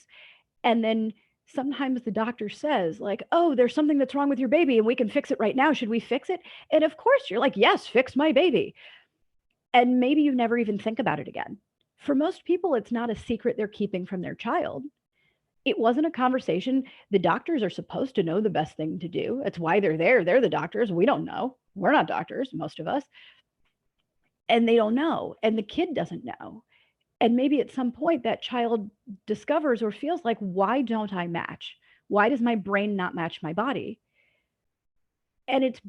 And then sometimes the doctor says like, oh, there's something that's wrong with your baby and we can fix it right now. Should we fix it? And of course you're like, yes, fix my baby. And maybe you never even think about it again. For most people, it's not a secret they're keeping from their child. It wasn't a conversation. The doctors are supposed to know the best thing to do. It's why they're there. They're the doctors. We don't know. We're not doctors, most of us. And they don't know. And the kid doesn't know. And maybe at some point that child discovers or feels like, why don't I match? Why does my brain not match my body? And it's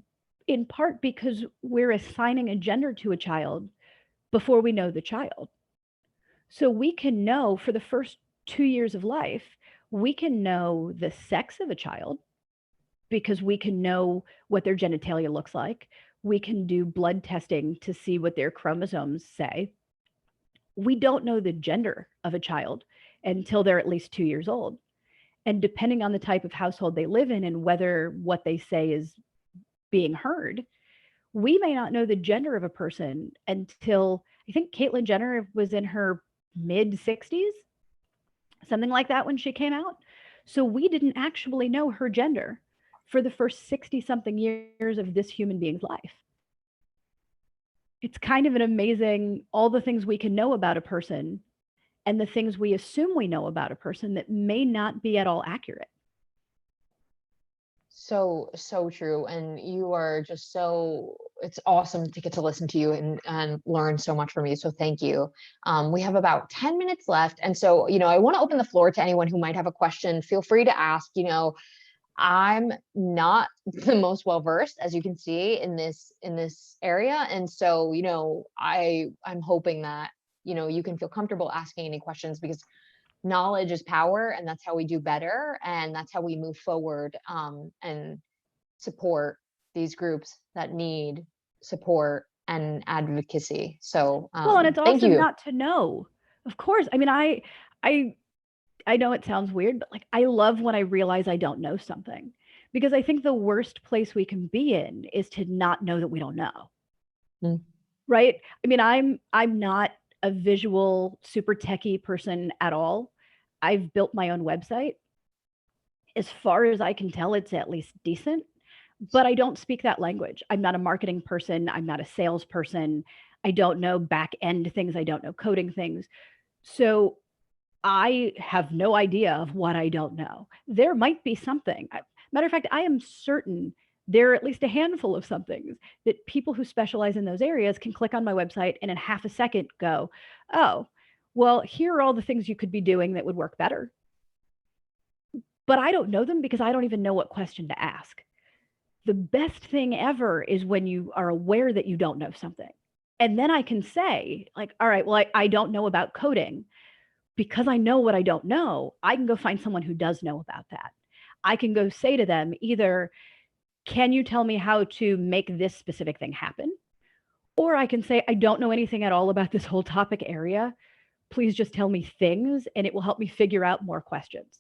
in part because we're assigning a gender to a child before we know the child. So we can know for the first 2 years of life, we can know the sex of a child because we can know what their genitalia looks like. We can do blood testing to see what their chromosomes say. We don't know the gender of a child until they're at least 2 years old. And depending on the type of household they live in and whether what they say is being heard, we may not know the gender of a person until, I think Caitlyn Jenner was in her mid-60s, something like that when she came out. So we didn't actually know her gender for the first 60-something years of this human being's life. It's kind of an amazing, all the things we can know about a person and the things we assume we know about a person that may not be at all accurate. So true. And you are just it's awesome to get to listen to you and learn so much from you. So thank you. We have about 10 minutes left. And so, you know, I want to open the floor to anyone who might have a question. Feel free to ask. You know, I'm not the most well-versed, as you can see, in this area. And so, you know, I'm hoping that, you know, you can feel comfortable asking any questions, because knowledge is power, and that's how we do better, and that's how we move forward and support these groups that need support and advocacy. So well, and it's thank awesome you. not to know. Of course. I mean, I know it sounds weird, but like I love when I realize I don't know something, because I think the worst place we can be in is to not know that we don't know. Mm. Right? I mean, I'm not a visual super techie person at all. I've built my own website. As far as I can tell, it's at least decent, but I don't speak that language. I'm not a marketing person. I'm not a salesperson. I don't know back end things. I don't know coding things. So I have no idea of what I don't know. There might be something. Matter of fact, I am certain there are at least a handful of somethings that people who specialize in those areas can click on my website and in half a second go, oh, well, here are all the things you could be doing that would work better. But I don't know them because I don't even know what question to ask. The best thing ever is when you are aware that you don't know something. And then I can say, like, all right, well, I don't know about coding. Because I know what I don't know, I can go find someone who does know about that. I can go say to them either, can you tell me how to make this specific thing happen? Or I can say, I don't know anything at all about this whole topic area. Please just tell me things and it will help me figure out more questions.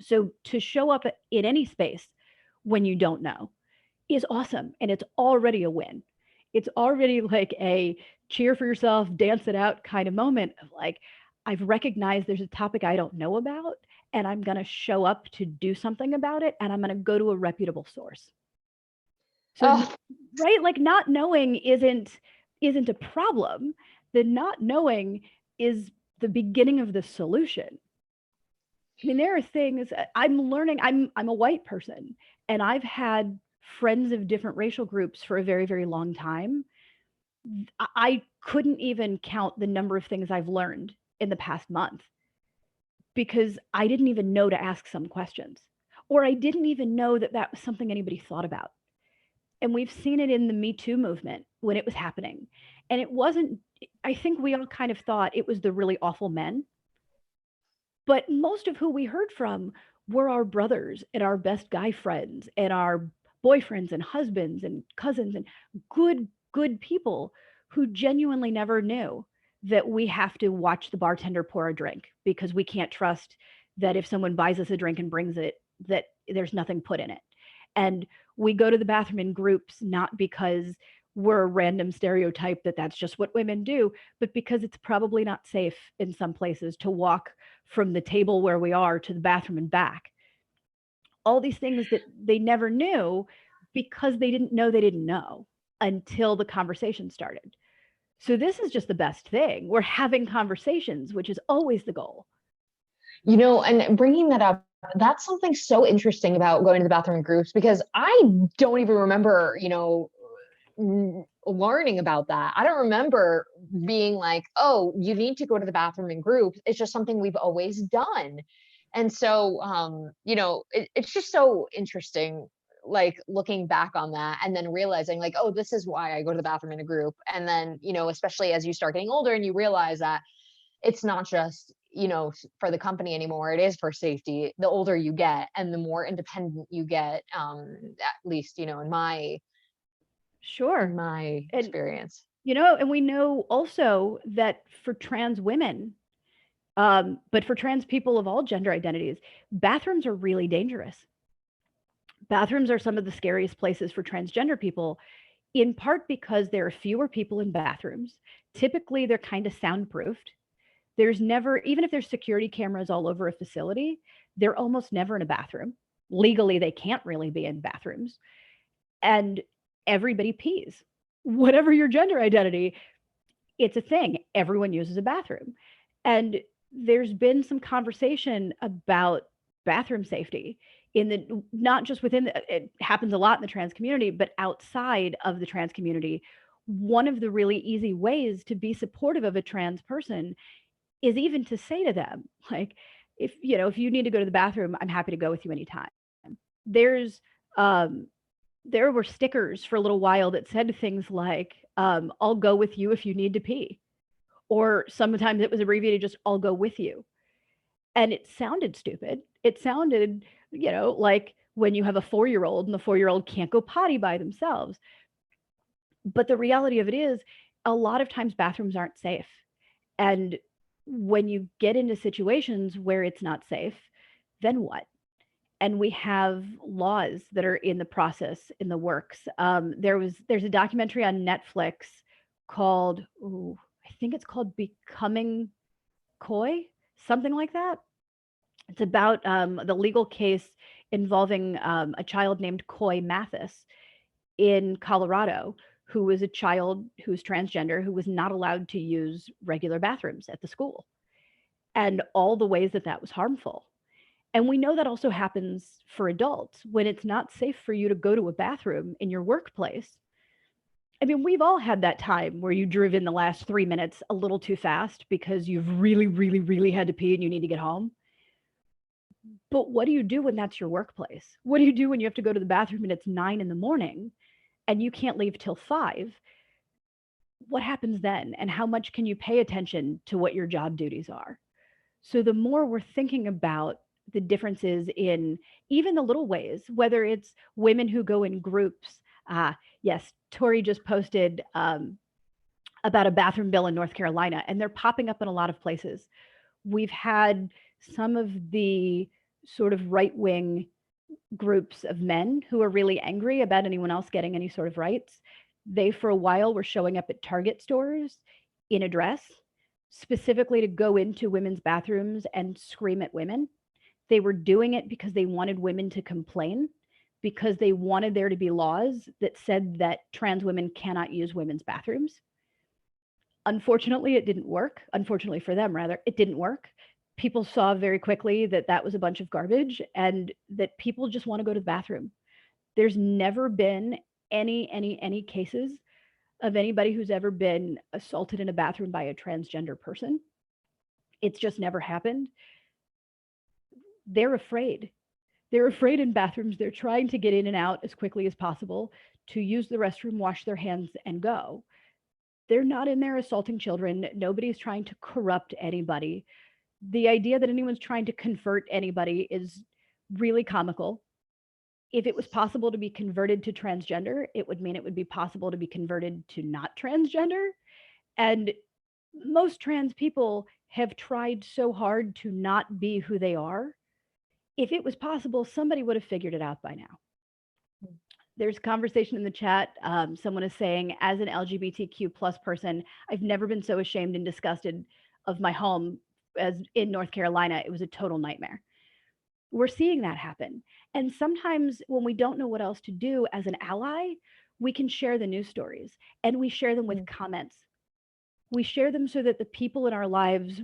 So to show up in any space when you don't know is awesome. And it's already a win. It's already like a cheer for yourself, dance it out kind of moment of like, I've recognized there's a topic I don't know about, and I'm going to show up to do something about it, and I'm going to go to a reputable source. So, right, like not knowing isn't a problem. The not knowing is the beginning of the solution. I mean, there are things I'm learning. I'm a white person, and I've had friends of different racial groups for a very, very long time. I couldn't even count the number of things I've learned in the past month because I didn't even know to ask some questions, or I didn't even know that that was something anybody thought about. And we've seen it in the Me Too movement when it was happening. And it wasn't, I think we all kind of thought it was the really awful men, but most of who we heard from were our brothers and our best guy friends and our boyfriends and husbands and cousins and good people who genuinely never knew that we have to watch the bartender pour a drink because we can't trust that if someone buys us a drink and brings it, that there's nothing put in it. And we go to the bathroom in groups, not because we're a random stereotype that that's just what women do, but because it's probably not safe in some places to walk from the table where we are to the bathroom and back. All these things that they never knew because they didn't know until the conversation started. So this is just the best thing. We're having conversations, which is always the goal. You know, and bringing that up, that's something so interesting about going to the bathroom in groups, because I don't even remember, you know, learning about that. I don't remember being like, oh, you need to go to the bathroom in groups. It's just something we've always done. And so, you know, it's just so interesting, like looking back on that and then realizing like, oh, this is why I go to the bathroom in a group. And then, you know, especially as you start getting older and you realize that it's not just, you know, for the company anymore, it is for safety. The older you get and the more independent you get, at least, you know, in my experience. You know, and we know also that for trans women, but for trans people of all gender identities, bathrooms are really dangerous. Bathrooms are some of the scariest places for transgender people, in part because there are fewer people in bathrooms. Typically, they're kind of soundproofed. There's never, even if there's security cameras all over a facility, they're almost never in a bathroom. Legally, they can't really be in bathrooms. And everybody pees. Whatever your gender identity, it's a thing. Everyone uses a bathroom. And there's been some conversation about bathroom safety in the, not just within the, it happens a lot in the trans community, but outside of the trans community. One of the really easy ways to be supportive of a trans person is even to say to them, like, if you know, if you need to go to the bathroom, I'm happy to go with you anytime. There's there were stickers for a little while that said things like, I'll go with you if you need to pee. Or sometimes it was abbreviated just, I'll go with you. And it sounded stupid. It sounded, you know, like when you have a 4-year-old and the 4-year-old can't go potty by themselves. But the reality of it is, a lot of times bathrooms aren't safe. And when you get into situations where it's not safe, then what? And we have laws that are in the process, in the works. There's a documentary on Netflix called, I think it's called Becoming Coy, something like that. It's about the legal case involving a child named Coy Mathis in Colorado, who was a child who was transgender, who was not allowed to use regular bathrooms at the school, and all the ways that that was harmful. And we know that also happens for adults when it's not safe for you to go to a bathroom in your workplace. I mean, we've all had that time where you drove in the last 3 minutes a little too fast because you've really, really, really had to pee and you need to get home. But what do you do when that's your workplace? What do you do when you have to go to the bathroom and it's 9 a.m. and you can't leave till 5? What happens then? And how much can you pay attention to what your job duties are? So the more we're thinking about the differences in even the little ways, whether it's women who go in groups. Yes, Tori just posted about a bathroom bill in North Carolina, and they're popping up in a lot of places. We've had some of the sort of right-wing groups of men who are really angry about anyone else getting any sort of rights. They, for a while, were showing up at Target stores in a dress, specifically to go into women's bathrooms and scream at women. They were doing it because they wanted women to complain, because they wanted there to be laws that said that trans women cannot use women's bathrooms. Unfortunately, it didn't work. Unfortunately for them, rather, it didn't work. People saw very quickly that that was a bunch of garbage and that people just want to go to the bathroom. There's never been any cases of anybody who's ever been assaulted in a bathroom by a transgender person. It's just never happened. They're afraid. They're afraid in bathrooms. They're trying to get in and out as quickly as possible, to use the restroom, wash their hands, and go. They're not in there assaulting children. Nobody's trying to corrupt anybody. The idea that anyone's trying to convert anybody is really comical. If it was possible to be converted to transgender, it would mean it would be possible to be converted to not transgender. And most trans people have tried so hard to not be who they are. If it was possible, somebody would have figured it out by now. There's conversation in the chat. Someone is saying, as an LGBTQ plus person, I've never been so ashamed and disgusted of my home as in North Carolina. It was a total nightmare. We're seeing that happen. And sometimes when we don't know what else to do as an ally, we can share the news stories, and we share them with comments. We share them so that the people in our lives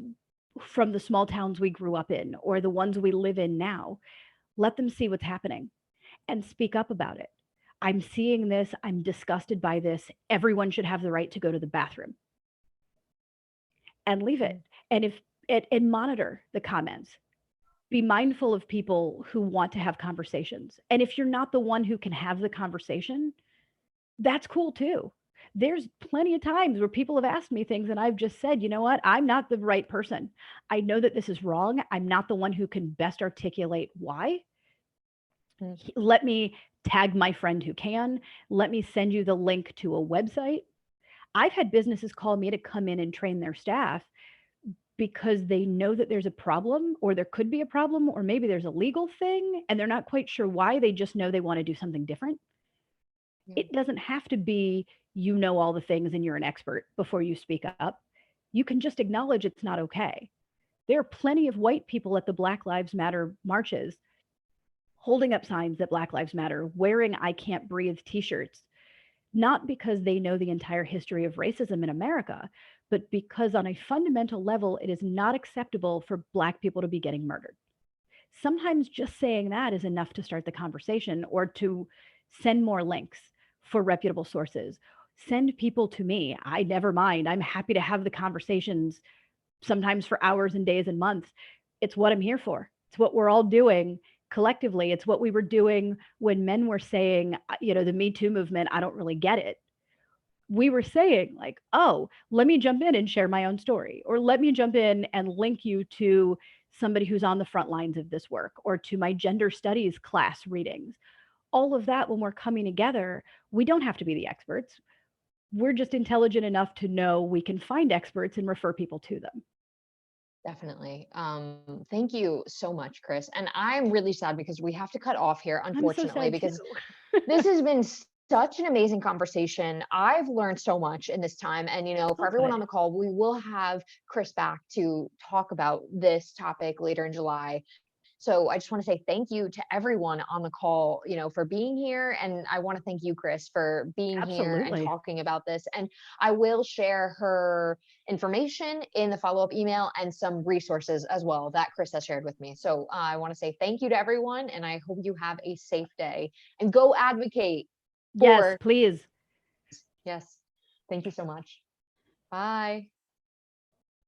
from the small towns we grew up in, or the ones we live in now, let them see what's happening and speak up about it. I'm seeing this. I'm disgusted by this. Everyone should have the right to go to the bathroom. And leave it. And monitor the comments. Be mindful of people who want to have conversations. And if you're not the one who can have the conversation, that's cool too. There's plenty of times where people have asked me things and I've just said, you know what? I'm not the right person. I know that this is wrong. I'm not the one who can best articulate why. Let me tag my friend who can. Let me send you the link to a website. I've had businesses call me to come in and train their staff because they know that there's a problem, or there could be a problem, or maybe there's a legal thing and they're not quite sure why. They just know they want to do something different. It doesn't have to be, you know, all the things and you're an expert before you speak up. You can just acknowledge it's not okay. There are plenty of white people at the Black Lives Matter marches holding up signs that Black Lives Matter, wearing I Can't Breathe t-shirts, not because they know the entire history of racism in America, but because on a fundamental level, it is not acceptable for Black people to be getting murdered. Sometimes just saying that is enough to start the conversation, or to send more links for reputable sources. Send people to me. I never mind. I'm happy to have the conversations, sometimes for hours and days and months. It's what I'm here for. It's what we're all doing collectively. It's what we were doing when men were saying, you know, the Me Too movement, I don't really get it. We were saying like, oh, let me jump in and share my own story, or let me jump in and link you to somebody who's on the front lines of this work, or to my gender studies class readings. All of that, when we're coming together, we don't have to be the experts. we're just intelligent enough to know we can find experts and refer people to them. Definitely. Thank you so much, Chris. And I'm really sad because we have to cut off here, unfortunately, because this has been such an amazing conversation. I've learned so much in this time. And, for everyone on the call, we will have Chris back to talk about this topic later in July. So I just want to say thank you to everyone on the call, for being here. And I want to thank you, Chris, for being here and talking about this. And I will share her information in the follow-up email and some resources as well that Chris has shared with me. So I want to say thank you to everyone. And I hope you have a safe day and go advocate. Yes, please. Yes. Thank you so much. Bye.